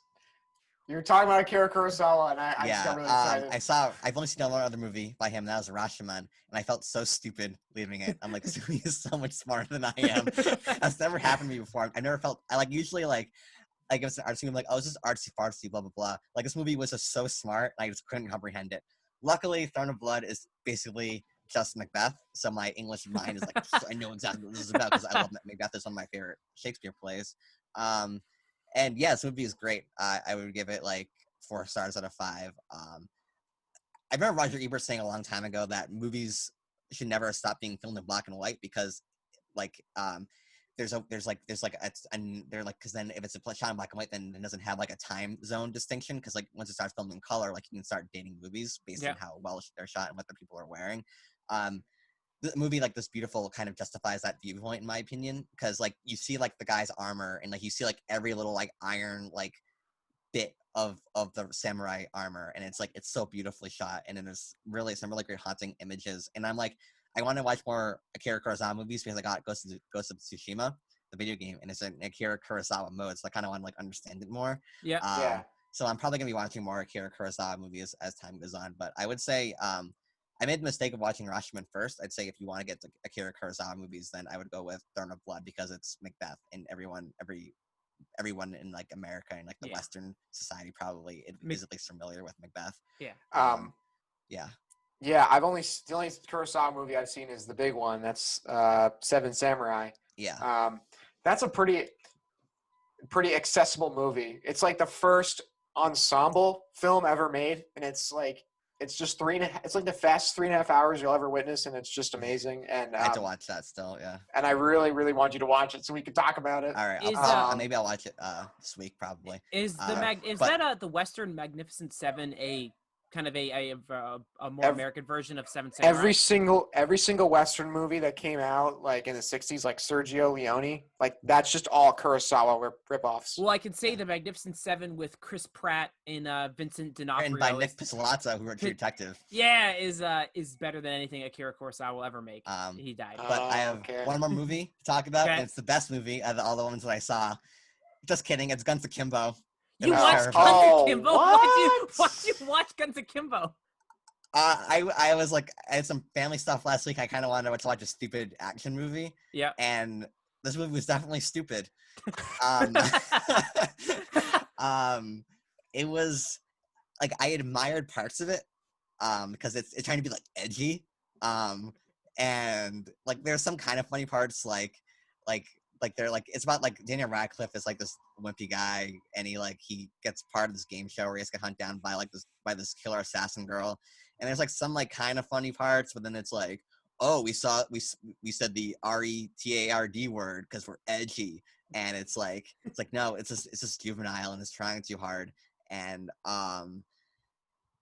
You're talking about Akira Kurosawa, and I just got really excited. I've only seen one other movie by him, and that was Rashomon, and I felt so stupid leaving it. I'm like, this movie is so much smarter than I am. That's never happened to me before. I never felt, usually like if it's an artsy movie, I'm like, oh, it's just artsy fartsy, blah, blah, blah. Like this movie was just so smart, and I just couldn't comprehend it. Luckily, Throne of Blood is basically just Macbeth, so my English mind is like, I know exactly what this is about because I love Macbeth. It's one of my favorite Shakespeare plays. And yeah, this movie is great. I would give it like 4 stars out of 5. I remember Roger Ebert saying a long time ago that movies should never stop being filmed in black and white because, like, there's like it's, and they're like, because then if it's shot in black and white, then it doesn't have like a time zone distinction, because like once it starts filming in color, like you can start dating movies based on how well they're shot and what the people are wearing. The movie like this beautiful kind of justifies that viewpoint in my opinion, because like you see like the guy's armor, and like you see like every little like iron like bit of the samurai armor, and it's like it's so beautifully shot, and then there's really some really great haunting images, and I'm like, I want to watch more Akira Kurosawa movies because I got Ghost of Tsushima, the video game, and it's an Akira Kurosawa mode, so I kind of want to like understand it more. Yeah. So I'm probably gonna be watching more Akira Kurosawa movies as time goes on, but I would say I made the mistake of watching Rashomon first. I'd say if you want to get to Akira Kurosawa movies, then I would go with Throne of Blood, because it's Macbeth, and everyone in like America and like the Western society probably is at least familiar with Macbeth. Yeah. Yeah. Yeah, the only Kurosawa movie I've seen is the big one. That's Seven Samurai. Yeah. That's a pretty accessible movie. It's like the first ensemble film ever made, and it's just it's like the fastest 3.5 hours you'll ever witness, and it's just amazing. And I have to watch that still, yeah. And I really, really want you to watch it so we can talk about it. All right, maybe I'll watch it this week probably. Is that the Western Magnificent Seven a kind of a more American version of Seven Samurai? Every single Western movie that came out like in the 60s, like Sergio Leone, like that's just all Kurosawa ripoffs. Well, I could say the Magnificent Seven with Chris Pratt and Vincent D'Onofrio, and by Nick Pizzolatto, who wrote True Detective. Yeah, is better than anything Akira Kurosawa will ever make. He died. But I have one more movie to talk about, and it's the best movie out of all the ones that I saw. Just kidding, it's Guns Akimbo. You watched Guns Akimbo? Why'd you watch Guns Akimbo? I was like, I had some family stuff last week. I kind of wanted to watch a stupid action movie. Yeah. And this movie was definitely stupid. It was like, I admired parts of it because it's trying to be like edgy. And like there's some kind of funny parts like they're like, it's about like Daniel Radcliffe is like this wimpy guy, and he gets part of this game show where he has to get hunted down by this killer assassin girl, and there's like some like kind of funny parts, but then it's like, oh, we said the RETARD word because we're edgy, and it's like no, it's just juvenile and it's trying too hard, and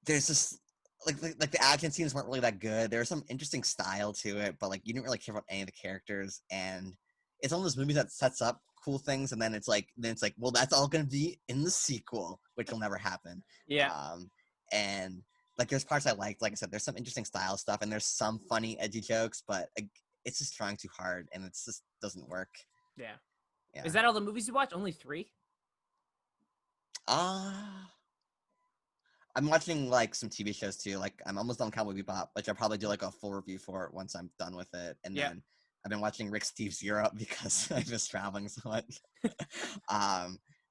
there's this like the action scenes weren't really that good. There's some interesting style to it, but like you didn't really care about any of the characters, and it's one of those movies that sets up cool things, and then it's like, well, that's all going to be in the sequel, which will never happen. Yeah. And like there's parts I liked. Like I said, there's some interesting style stuff, and there's some funny, edgy jokes, but it's just trying too hard, and it just doesn't work. Yeah. Is that all the movies you watch? Only 3? I'm watching like some TV shows too. Like I'm almost done Cowboy Bebop, which I'll probably do like a full review for it once I'm done with it, and then I've been watching Rick Steves Europe because I miss traveling so much.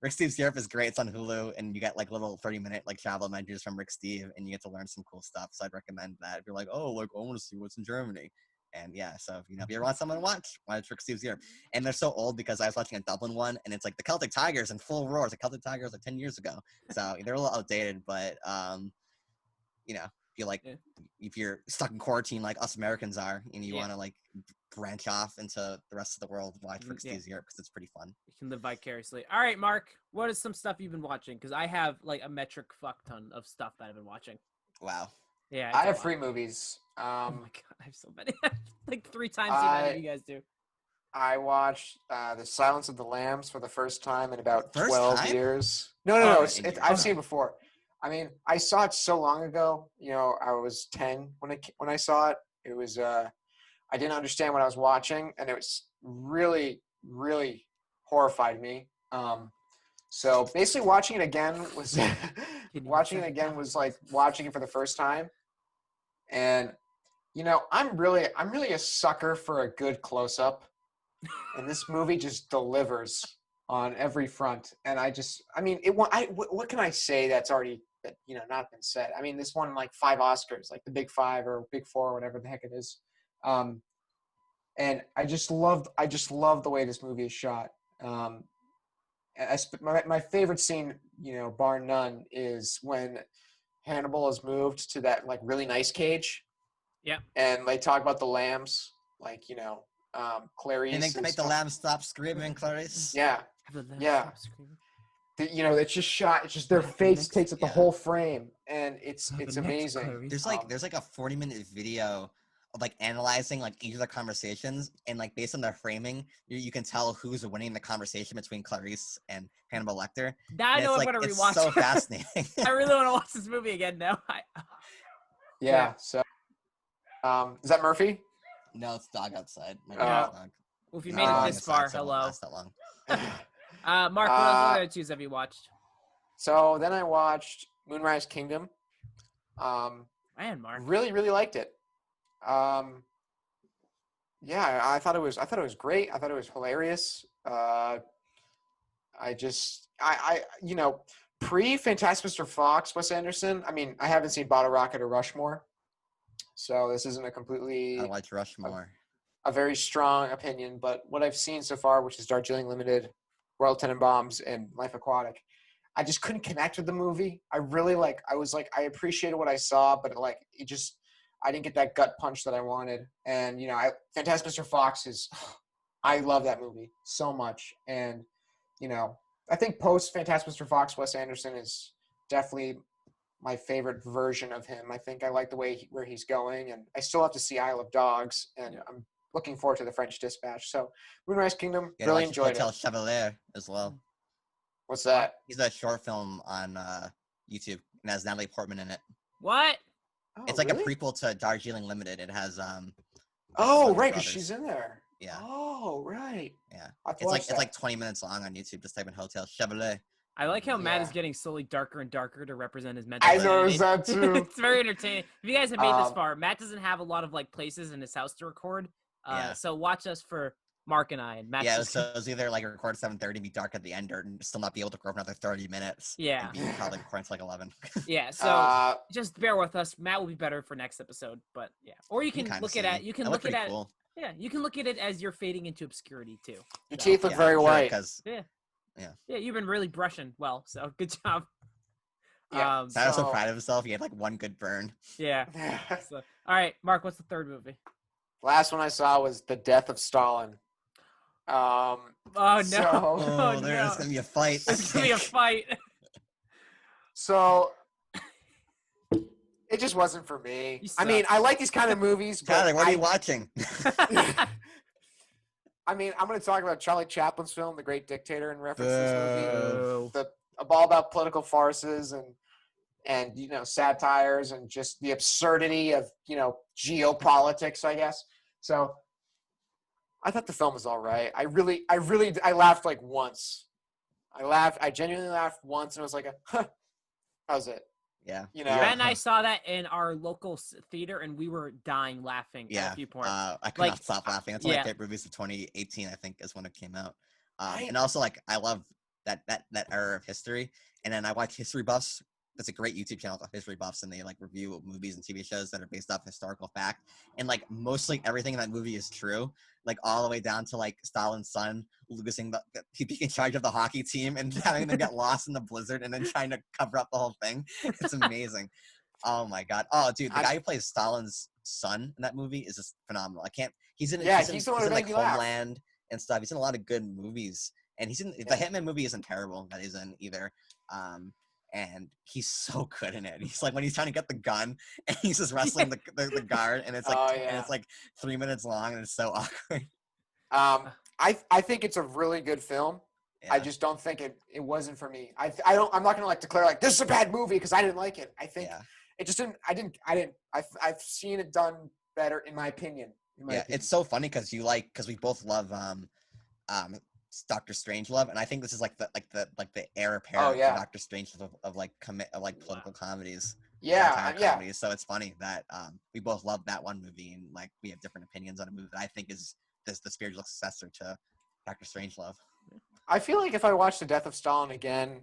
Rick Steves Europe is great. It's on Hulu, and you get like little 30-minute like travel adventures from Rick Steve, and you get to learn some cool stuff. So I'd recommend that if you're like, oh, like I want to see what's in Germany. And yeah, so if you ever want someone to watch Rick Steves Europe. And they're so old because I was watching a Dublin one, and it's like the Celtic Tigers in full roar. The Celtic Tigers like 10 years ago, so they're a little outdated, but if you're stuck in quarantine like us Americans are, and you want to like branch off into the rest of the world, watch Rick Steves Europe because it's pretty fun. You can live vicariously. All right, Mark, what is some stuff you've been watching? Because I have like a metric fuck ton of stuff that I've been watching. Wow. Yeah, I have 3 movies. Oh my god, I have so many. Like 3 times the amount of you guys do. I watched The Silence of the Lambs for the first time in about 12 years. No. I've seen it before. I mean, I saw it so long ago. I was 10 when I saw it. It was I didn't understand what I was watching, and it was really, really horrified me. So basically, watching it again was like watching it for the first time. And I'm really a sucker for a good close-up, and this movie just delivers on every front. And what can I say that's already not been said? I mean, this won like 5 Oscars, like the Big 5 or Big 4, whatever the heck it is. And I just love the way this movie is shot. My favorite scene, bar none, is when Hannibal is moved to that like really nice cage. Yeah. And they talk about the lambs, like, Clarice. And then make the lamb stop screaming, Clarice. Yeah. Have the Yeah. stop screaming. You know, it's just shot. It's just their What, face next- takes up the yeah. whole frame, and it's Next, amazing. Clarice. There's like a 40-minute video of like analyzing like each of the conversations, and like based on their framing, you can tell who's winning the conversation between Clarice and Hannibal Lecter. Now I And know it's I'm like gonna it's rewatch. so fascinating. I really want to watch this movie again now. Yeah. So, is that Murphy? No, it's dog outside. My Oh. dog's dog. Well, if you He's made it walking this aside, far, so it won't hello. last that long. Mark, what other twos have you watched? So then I watched Moonrise Kingdom. Man, Mark. Really, really liked it. Yeah, I thought it was great. I thought it was hilarious. You know, pre Fantastic Mr. Fox, Wes Anderson. I mean, I haven't seen Bottle Rocket or Rushmore, so this isn't a completely I liked Rushmore. a very strong opinion. But what I've seen so far, which is Darjeeling Limited, Royal Tenenbaums, and Life Aquatic, I just couldn't connect with the movie. I really I appreciated what I saw, but I didn't get that gut punch that I wanted. And, you know, Fantastic Mr. Fox I love that movie so much. And, you know, I think post Fantastic Mr. Fox, Wes Anderson is definitely my favorite version of him. I think I like the way where he's going, and I still have to see Isle of Dogs, and I'm looking forward to The French Dispatch. So Moonrise Kingdom, really enjoyed Hotel it. Chevalier as well. What's that? He's a short film on YouTube and has Natalie Portman in it. What? Oh, It's like really? a prequel to Darjeeling Limited. It has Oh, Brothers. right, because she's in there. Yeah. Oh, right. Yeah. I have to It's watch like 20 minutes long on YouTube. Just type in Hotel Chevalier. I like how Matt is Yeah. getting slowly darker and darker to represent his mental I state. noticed that too. It's very entertaining. If you guys have made this Um, far, Matt doesn't have a lot of like places in his house to record. Yeah. So watch us for Mark and I. And Matt's Yeah, just- so it was either like record 7:30, be dark at the end, or still not be able to record another 30 minutes. Yeah. And be probably recording to like 11. yeah. So so just bear with us. Matt will be better for next episode, but yeah. Or you can kinda look see. at it. You can That look looked at pretty it. cool. Yeah, you can look at it as you're fading into obscurity too. your So, teeth look very white. Because Yeah, you've been really brushing well, so good job. Yeah. Tyler was so So- proud of himself. He had like one good burn. Yeah. So, all right, Mark, what's the third movie? Last one I saw was The Death of Stalin. Oh no! So- oh there's no! gonna be a fight. I There's gonna be a think. fight. So it just wasn't for me. You I mean, suck. I like these kind of movies, but Tyler, what are you watching? I mean, I'm going to talk about Charlie Chaplin's film, The Great Dictator, in reference to this movie. Boo. All about political farces and you know, satires and just the absurdity of, you know, geopolitics, I guess. So I thought the film was all right. I laughed like once. I genuinely laughed once, and it was like that was it. Yeah. You know, Matt and I saw that in our local theater, and we were dying laughing at Yeah. a few points. I could Like, not stop laughing. That's one of yeah. my favorite movies of 2018, I think, is when it came out. Right. And also, like, I love that era of history. And then I watch History Buffs. That's a great YouTube channel called History Buffs, and they like review movies and TV shows that are based off historical fact. And like mostly everything in that movie is true, like all the way down to like Stalin's son losing he being in charge of the hockey team and having them get lost in the blizzard and then trying to cover up the whole thing. It's amazing. Oh my god. Oh dude, the guy who plays Stalin's son in that movie is just phenomenal. He's in Yeah, he's he's in, the one he's who in like made me laugh. Homeland and stuff. He's in a lot of good movies. And he's in the Hitman movie isn't terrible that he's in either. And he's so good in it. He's like when he's trying to get the gun and he's just wrestling the guard and it's like Oh, yeah. and it's like 3 minutes long and it's so awkward. I think it's a really good film. Yeah. I just don't think it wasn't for me. I'm not gonna like declare like this is a bad movie because I didn't like it. I think yeah. it just didn't. I've seen it done better in my opinion. It's so funny because we both love Doctor Strangelove, and I think this is like the heir apparent yeah. to Doctor Strangelove of political comedies. Yeah, satire yeah. comedies. So it's funny that we both love that one movie and like we have different opinions on a movie that I think is the spiritual successor to Doctor Strangelove. I feel like if I watched The Death of Stalin again,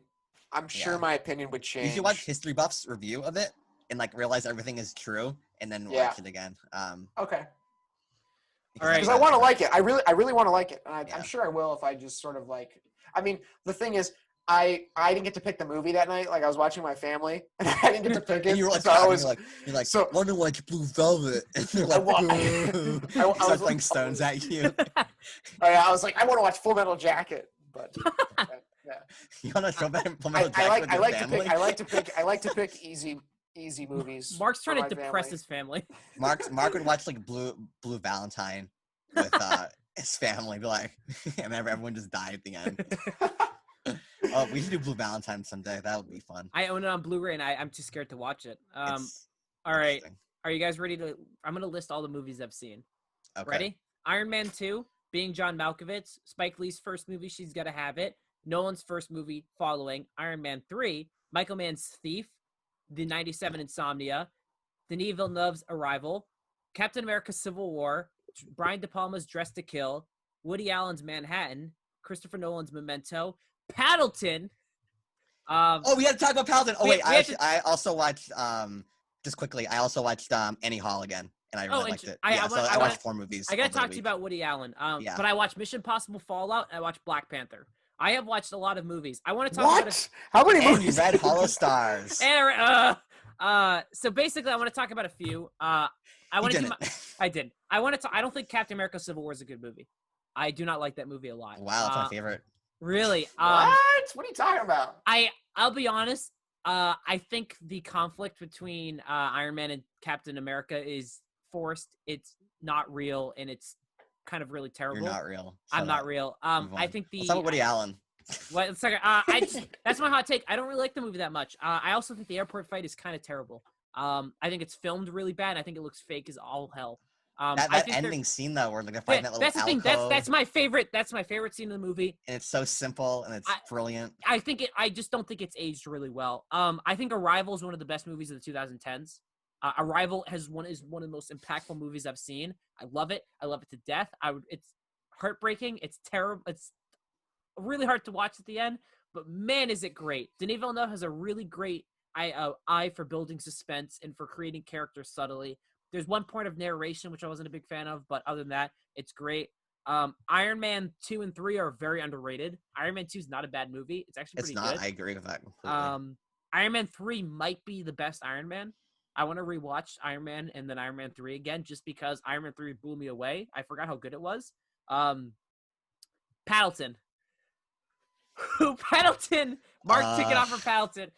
I'm sure Yeah. my opinion would change. You should watch History Buff's review of it and like realize everything is true and then Yeah. watch it again. Okay. All right. Because I want to like it. I really want to like it. And Yeah. I'm sure I will if I just sort of like. I mean, the thing is, I didn't get to pick the movie that night. Like I was watching my family, and I didn't get to pick it. And you were like, so I was you're like, so want to watch Blue Velvet? And they're I like, wa- boo. I Start was throwing stones at you. I was like, I want to watch Full Metal Jacket, but yeah. You want to show Full Metal I Jacket like with I your like family? I like to pick easy movies. Mark's for trying to my depress family. his family. Mark would watch like Blue Valentine with his family, be like, and everyone just died at the end. Oh, we should do Blue Valentine someday. That would be fun. I own it on Blu-ray, and I'm too scared to watch it. It's All right. interesting. Are you guys ready to? I'm gonna list all the movies I've seen. Okay. Ready? Iron Man 2, being John Malkovich, Spike Lee's first movie, She's Gotta Have It. Nolan's first movie following Iron Man 3, Michael Mann's Thief, the 97 Insomnia, Denis Villeneuve's Arrival, Captain America Civil War, Brian De Palma's Dress to Kill, Woody Allen's Manhattan, Christopher Nolan's Memento, Paddleton. Oh, we had to talk about Paddleton. Oh, wait, we I also watched, just quickly, I also watched Annie Hall again, and I really liked it. I watched 4 movies. I gotta over the talk to you week. about Woody Allen. Yeah. But I watched Mission Impossible Fallout, and I watched Black Panther. I have watched a lot of movies. I want to talk about How many And you movies? read Hollow Stars. So basically, I want to talk about a few. I want to. I did. I want to. I don't think Captain America: Civil War is a good movie. I do not like that movie a lot. Wow, that's my favorite. Really? What? What are you talking about? I'll be honest. I think the conflict between Iron Man and Captain America is forced. It's not real, and it's kind of really terrible. You're not real. I'm not real. I think the. Let's talk about Woody Allen. What? It's like, that's my hot take. I don't really like the movie that much. I also think the airport fight is kind of terrible. I think it's filmed really bad. I think it looks fake as all hell. That ending scene though, where like they're fighting that little that's the thing. alcove, That's my favorite. That's my favorite scene in the movie. and it's so simple and it's brilliant. I think it. I just don't think it's aged really well. I think Arrival is one of the best movies of the 2010s. Arrival is one of the most impactful movies I've seen. I love it. I love it to death. It's heartbreaking. It's terrible. It's really hard to watch at the end, but man, is it great. Denis Villeneuve has a really great eye for building suspense and for creating characters subtly. There's one point of narration which I wasn't a big fan of, but other than that, it's great. Iron Man 2 and 3 are very underrated. Iron Man 2 is not a bad movie. It's actually pretty good. I agree with that completely. Iron Man 3 might be the best Iron Man. I want to rewatch Iron Man and then Iron Man 3 again just because Iron Man 3 blew me away. I forgot how good it was. Paddleton. Paddleton. Mark took it off for Paddleton.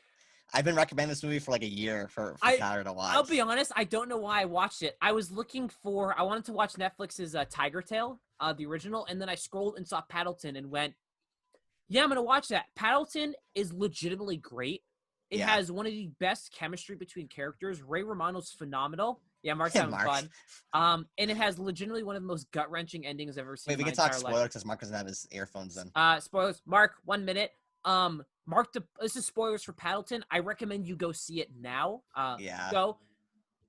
I've been recommending this movie for like a year for Tyler to watch. I'll be honest, I don't know why I watched it. I was looking I wanted to watch Netflix's Tiger Tail, the original, and then I scrolled and saw Paddleton and went, yeah, I'm going to watch that. Paddleton is legitimately great. It has one of the best chemistry between characters. Ray Romano's phenomenal. Yeah, Mark's having fun. And it has legitimately one of the most gut-wrenching endings I've ever seen. Wait, we can talk spoilers because Mark doesn't have his earphones in. Spoilers. Mark, 1 minute. This is spoilers for Paddleton. I recommend you go see it now. Go.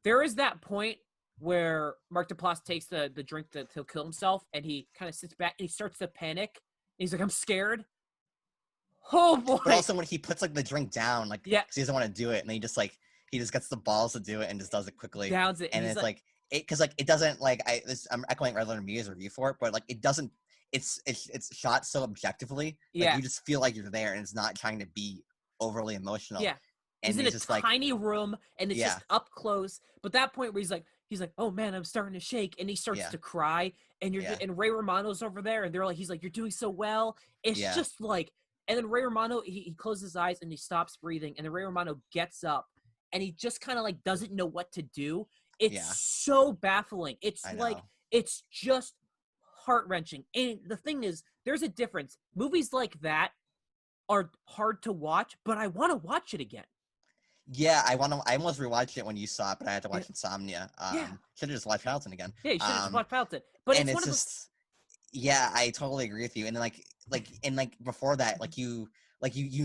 There is that point where Mark Duplass takes the drink that he'll kill himself, and he kind of sits back and he starts to panic. He's like, I'm scared. Oh boy! But also when he puts like the drink down, like yeah, because he doesn't want to do it, and then he just gets the balls to do it and just does it quickly. Downs it, and it's like it because like it doesn't like I'm echoing Red Letter Media's review for it, but like it doesn't. It's shot so objectively. Like, you just feel like you're there, and it's not trying to be overly emotional. Yeah, and he's in a tiny room, and it's just up close. But that point where he's like, oh man, I'm starting to shake, and he starts to cry, and and Ray Romano's over there, and he's like, you're doing so well. It's just like, and then Ray Romano, he closes his eyes and he stops breathing, and then Ray Romano gets up, and he just kind of like doesn't know what to do. It's so baffling. It's like it's just heart-wrenching. And the thing is, there's a difference. Movies like that are hard to watch, but I want to watch it again. Yeah, I almost rewatched it when you saw it, but I had to watch Insomnia. Should have just watched Paddleton again. Yeah, you should have just watched Paddleton. But and it's just yeah, I totally agree with you. And then like before that, you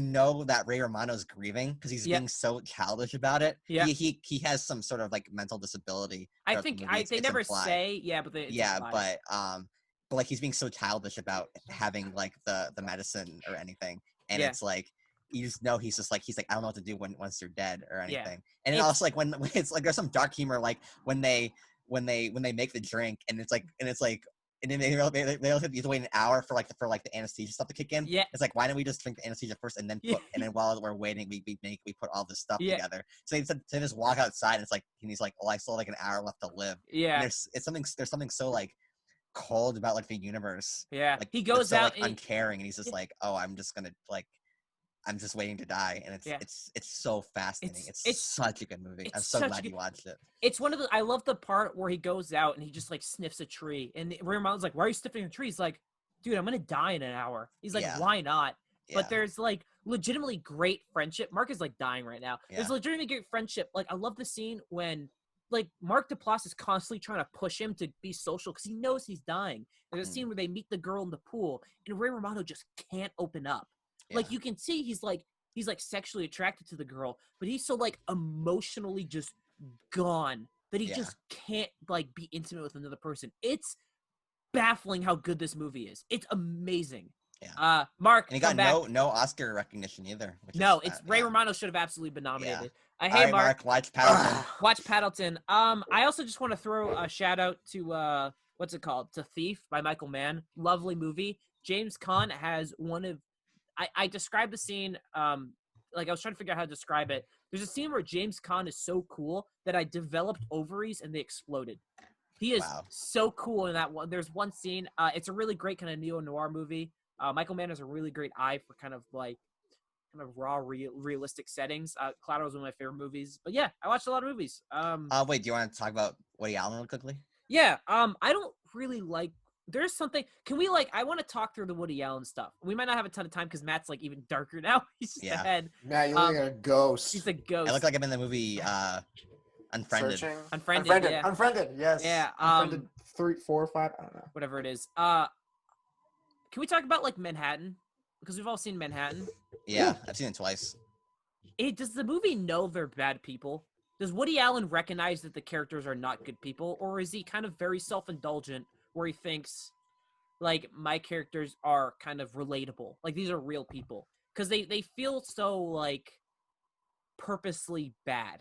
know that Ray Romano's grieving because he's being so childish about it. Yeah, he has some sort of like mental disability. I think they never say. Yeah, but but like he's being so childish about having like the medicine or anything, and it's like you just know he's like I don't know what to do once you're dead or anything. Yeah. And it's also like when it's like there's some dark humor like when they make the drink and it's like And then they also have to wait an hour for like the anesthesia stuff to kick in. Yeah. It's like, why don't we just drink the anesthesia first and then while we're waiting we put all this stuff together. So they just walk outside and it's like, and he's like, oh, I still have like an hour left to live. Yeah. And there's something so like cold about like the universe. Yeah. Like He goes so, out like uncaring, and he's just like, oh, I'm just waiting to die, and it's so fascinating. It's such a good movie. I'm so glad you watched it. It's one of the. I love the part where he goes out and he just like sniffs a tree, and Ray Romano's like, "Why are you sniffing a tree?" He's like, "Dude, I'm gonna die in an hour." He's like, "Why not?" Yeah. But there's like legitimately great friendship. Mark is like dying right now. Yeah. There's legitimately great friendship. Like I love the scene when like Mark Duplass is constantly trying to push him to be social because he knows he's dying. There's a scene where they meet the girl in the pool, and Ray Romano just can't open up. Yeah. Like you can see he's like sexually attracted to the girl, but he's so like emotionally just gone that he just can't like be intimate with another person. It's baffling how good this movie is. It's amazing. Yeah. Mark, and he got no Oscar recognition either. Ray Romano should have absolutely been nominated. Yeah. Hey, right, Mark, watch Paddleton. Watch Paddleton. I also just want to throw a shout out to what's it called? To Thief by Michael Mann. Lovely movie. James Caan has one of I described the scene, like I was trying to figure out how to describe it. There's a scene where James Caan is so cool that I developed ovaries and they exploded. He is so cool in that one. There's one scene. It's a really great kind of neo-noir movie. Michael Mann has a really great eye for kind of raw, realistic settings. Claro was one of my favorite movies. But yeah, I watched a lot of movies. Wait, do you want to talk about Woody Allen real quickly? Yeah. I don't really like. There's something. Can we I want to talk through the Woody Allen stuff. We might not have a ton of time because Matt's like even darker now. He's just ahead. Matt, you look like a ghost. He's a ghost. I look like I'm in the movie Unfriended. Unfriended. Yes. Yeah. Unfriended 3, 4, 5. I don't know. Whatever it is. Can we talk about like Manhattan? Because we've all seen Manhattan. Yeah, I've seen it twice. Does the movie know they're bad people? Does Woody Allen recognize that the characters are not good people, or is he kind of very self-indulgent? Where he thinks, like, my characters are kind of relatable. Like, these are real people. Because they feel so, like, purposely bad.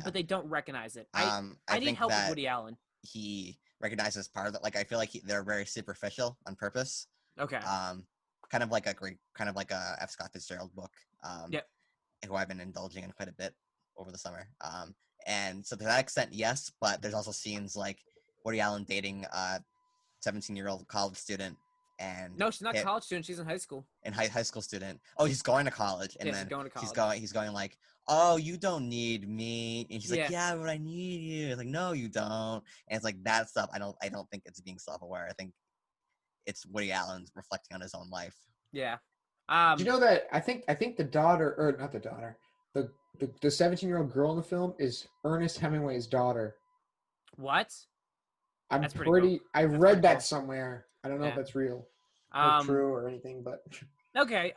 But they don't recognize it. I need help with Woody Allen. He recognizes part of it. Like, I feel like they're very superficial on purpose. Okay. Kind of like a F. Scott Fitzgerald book. Who I've been indulging in quite a bit over the summer. And so to that extent, yes, but there's also scenes like Woody Allen dating 17-year-old college student, and no, she's not a college student. She's in high school. High school student. Oh, he's going to college, and then she's going to college. He's going like, oh, you don't need me, and she's like, yeah, but I need you. It's like, no, you don't. And it's like that stuff. I don't think it's being self-aware. I think it's Woody Allen reflecting on his own life. Yeah. Do you know that I think the daughter, or not the daughter, the 17-year-old girl in the film is Ernest Hemingway's daughter. What? That's pretty cool. I read that somewhere. I don't know if that's real or true or anything, but okay.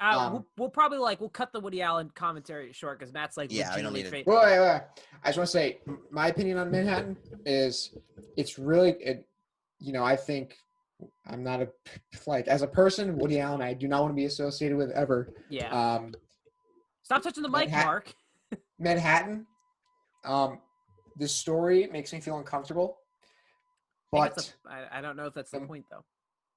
We'll probably we'll cut the Woody Allen commentary short because Matt's like, yeah, we don't need it. Wait. I just want to say my opinion on Manhattan is it's really, I think I'm not as a person, Woody Allen, I do not want to be associated with ever. Yeah. Stop touching the mic, Mark. Manhattan. This story makes me feel uncomfortable. But I don't know if that's the point, though.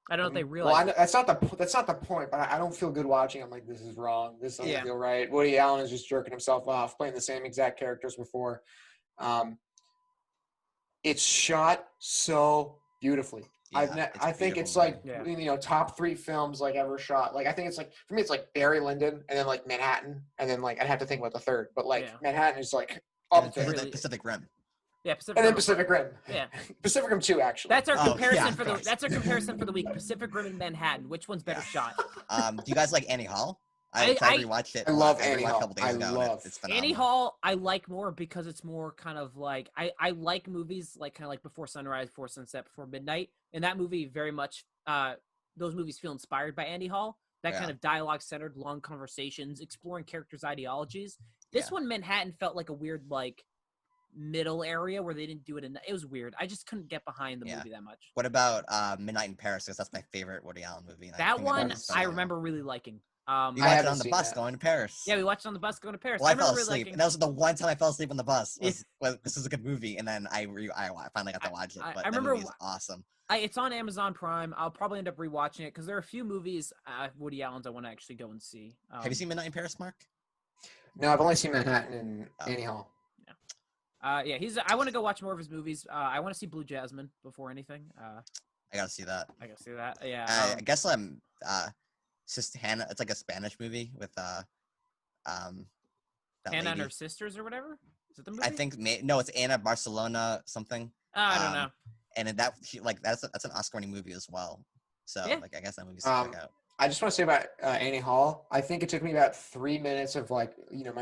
I don't know if they realize. Well, that's not the point. But I don't feel good watching. I'm like, this is wrong. This doesn't feel right. Woody Allen is just jerking himself off, playing the same exact characters before. It's shot so beautifully. Yeah, I think it's like top 3 films ever shot. I think it's for me it's Barry Lyndon and then Manhattan and then I'd have to think about the third. But Manhattan is up there. The Pacific Rim. Yeah, Pacific and Rim. then Pacific Rim. Yeah, Pacific Rim 2 actually. That's our comparison that's our comparison for the week. Pacific Rim and Manhattan. Which one's better shot? Do you guys like Annie Hall? I rewatched it. I love Annie Hall. A couple days ago. It's phenomenal. Annie Hall I like more because it's more kind of I like movies kind of Before Sunrise, Before Sunset, Before Midnight. And that movie very much those movies feel inspired by Annie Hall. That kind of dialogue-centered, long conversations, exploring characters' ideologies. This one, Manhattan, felt like a weird middle area where they didn't do it. It was weird. I just couldn't get behind the movie that much. What about Midnight in Paris? Because that's my favorite Woody Allen movie. That one I remember really liking. We I watched it haven't on the seen bus that. going to Paris. Yeah, we watched it on the bus going to Paris. Well, I fell remember asleep, liking. and that was the one time I fell asleep on the bus. Yeah. Was this is a good movie, and then I finally got to watch it. I But that remember movie is awesome. It's on Amazon Prime. I'll probably end up rewatching it because there are a few movies, Woody Allen's, I want to actually go and see. Have you seen Midnight in Paris, Mark? No, I've only seen Manhattan and Oh. Annie Hall. Yeah, I want to go watch more of his movies. I want to see Blue Jasmine before anything. I gotta see that. I gotta see that. Yeah. I guess it's just Hannah. It's like a Spanish movie with that Hannah and lady. her sisters or whatever. Is it the movie? I think no, it's Anna Barcelona something. I don't know. And that's an Oscar-winning movie as well. So Yeah. I guess that movie's to check out. I just want to say about Annie Hall. I think it took me about 3 minutes of my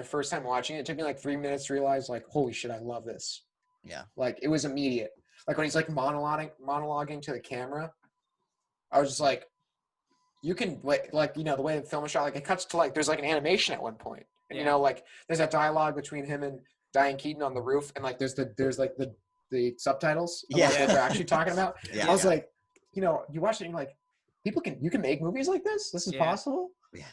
first time watching it. It took me 3 minutes to realize holy shit, I love this. Yeah. It was immediate. When he's monologuing to the camera, I was just you can the way the film is shot, it cuts to there's an animation at one point, and there's that dialogue between him and Diane Keaton on the roof, and there's the subtitles of what they're actually talking about. Yeah. I was you watch it and you're you can make movies like this. This is possible. Yeah.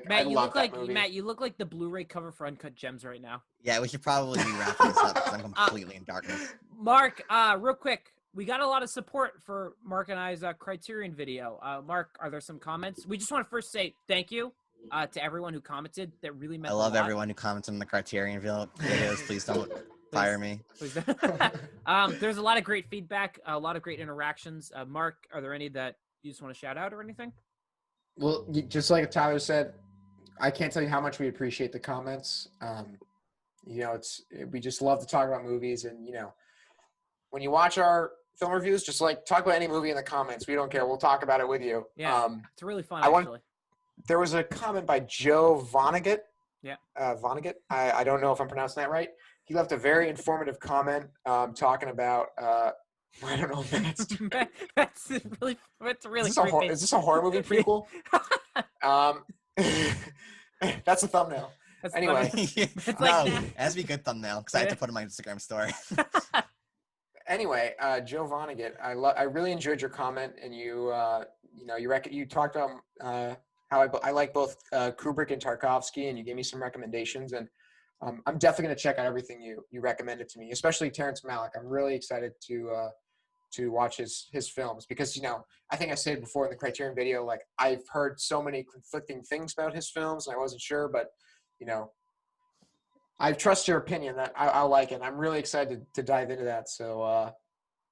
Matt, movie. Matt, you look like the Blu-ray cover for Uncut Gems right now. Yeah, we should probably be wrapping this up because I'm completely in darkness. Mark, real quick, we got a lot of support for Mark and I's Criterion video. Mark, are there some comments? We just want to first say thank you to everyone who commented. That really meant I a love lot. everyone who comments on the Criterion videos. Please don't fire me. Please. There's a lot of great feedback, a lot of great interactions. Mark, are there any that you just want to shout out or anything? Well, just like Tyler said, I can't tell you how much we appreciate the comments. We just love to talk about movies, and when you watch our film reviews, just talk about any movie in the comments. We don't care. We'll talk about it with you. Yeah, it's really fun. Actually, there was a comment by Joe Vonnegut. Yeah, Vonnegut. I don't know if I'm pronouncing that right. He left a very informative comment talking about. I don't know. That's really creepy. Is this a horror movie prequel? That's a thumbnail. Anyway, it has to be a good thumbnail because I have to put it in my Instagram story. Anyway, Joe Vonnegut, I really enjoyed your comment, and you talked about how I like both Kubrick and Tarkovsky, and you gave me some recommendations, and I'm definitely going to check out everything you recommended to me, especially Terrence Malick. I'm really excited to watch his films because I think I said before in the Criterion video, I've heard so many conflicting things about his films, and I wasn't sure, but I trust your opinion that I'll like it. I'm really excited to dive into that. So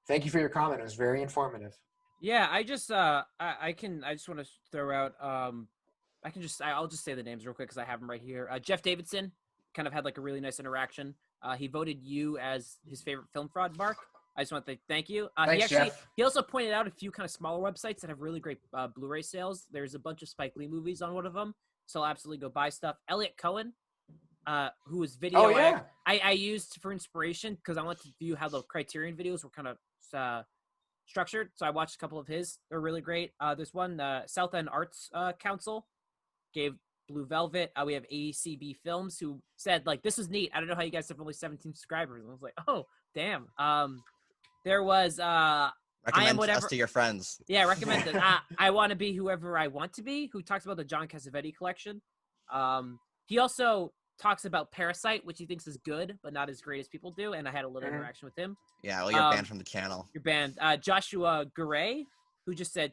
thank you for your comment. It was very informative. Yeah, I just I just want to throw out I'll just say the names real quick because I have them right here. Jeff Davidson kind of had a really nice interaction. He voted you as his favorite film fraud, Mark. I just want to thank you. Thanks, Jeff. He also pointed out a few kind of smaller websites that have really great Blu-ray sales. There's a bunch of Spike Lee movies on one of them, so I'll absolutely go buy stuff. Elliot Cohen, who was video. Oh, yeah. I used for inspiration because I wanted to view how the Criterion videos were kind of structured. So I watched a couple of his. They're really great. There's one, South End Arts Council gave Blue Velvet. We have ACB Films who said this is neat. I don't know how you guys have only 17 subscribers. And I was like, oh damn. There was Recommend us to your friends. Yeah, recommend it. I want to be whoever I want to be. Who talks about the John Cassavetes collection. He also talks about Parasite, which he thinks is good, but not as great as people do. And I had a little interaction with him. Yeah, well, you're banned from the channel. You're banned. Joshua Garay, who just said,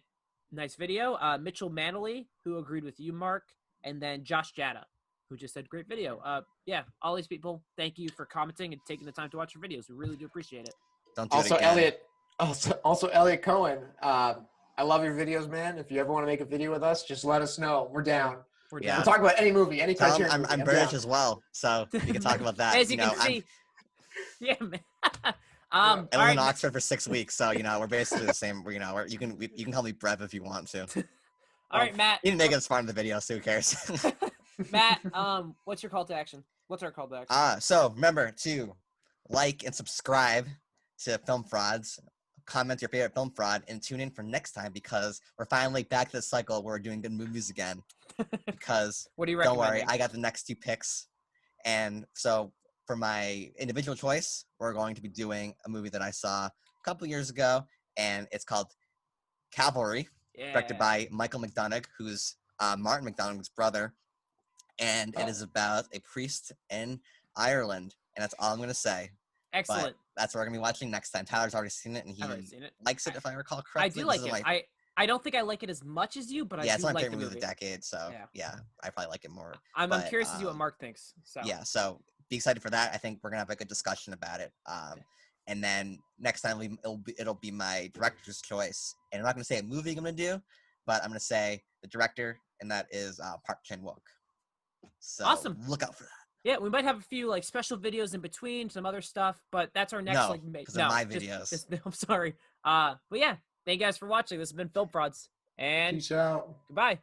nice video. Mitchell Manley, who agreed with you, Mark. And then Josh Jada, who just said, great video. Yeah, all these people, thank you for commenting and taking the time to watch your videos. We really do appreciate it. Don't do it again. Also, Elliot Cohen, I love your videos, man. If you ever want to make a video with us, just let us know. We're down. We'll talk about any movie, any Criterion movie. I'm British as well, so we can talk about that. As you can see. Yeah, man. I live in Oxford for 6 weeks, so we're basically the same. You can call me Brev if you want to. All right, Matt. You didn't make it as far in the video, so who cares? Matt, what's your call to action? What's our call to action? So remember to like and subscribe to Film Frauds, comment your favorite film fraud, and tune in for next time because we're finally back to the cycle where we're doing good movies again. Because what do you don't recommend? worry, I got the next 2 picks. And so for my individual choice, we're going to be doing a movie that I saw a couple years ago, and it's called Cavalry, directed by Michael McDonagh, who's Martin McDonagh's brother, and it is about a priest in Ireland, and that's all I'm going to say. Excellent. But that's what we're going to be watching next time. Tyler's already seen it, and he I've already seen it. likes it, if I recall I correctly. do like it. I don't think I like it as much as you, but I it's do my like favorite the movie of the decade, so yeah, I probably like it more. I'm But, curious to see what Mark thinks. So yeah, so be excited for that. I think we're gonna have a good discussion about it. And then next time it'll be my director's choice, and I'm not gonna say a movie I'm gonna do, but I'm gonna say the director, and that is Park Chan-wook. So awesome. Look out for that. Yeah, we might have a few like special videos in between, some other stuff, but that's our next because of my videos. I'm sorry. But yeah, thank you guys for watching. This has been Film Frauds, and Peace out. goodbye.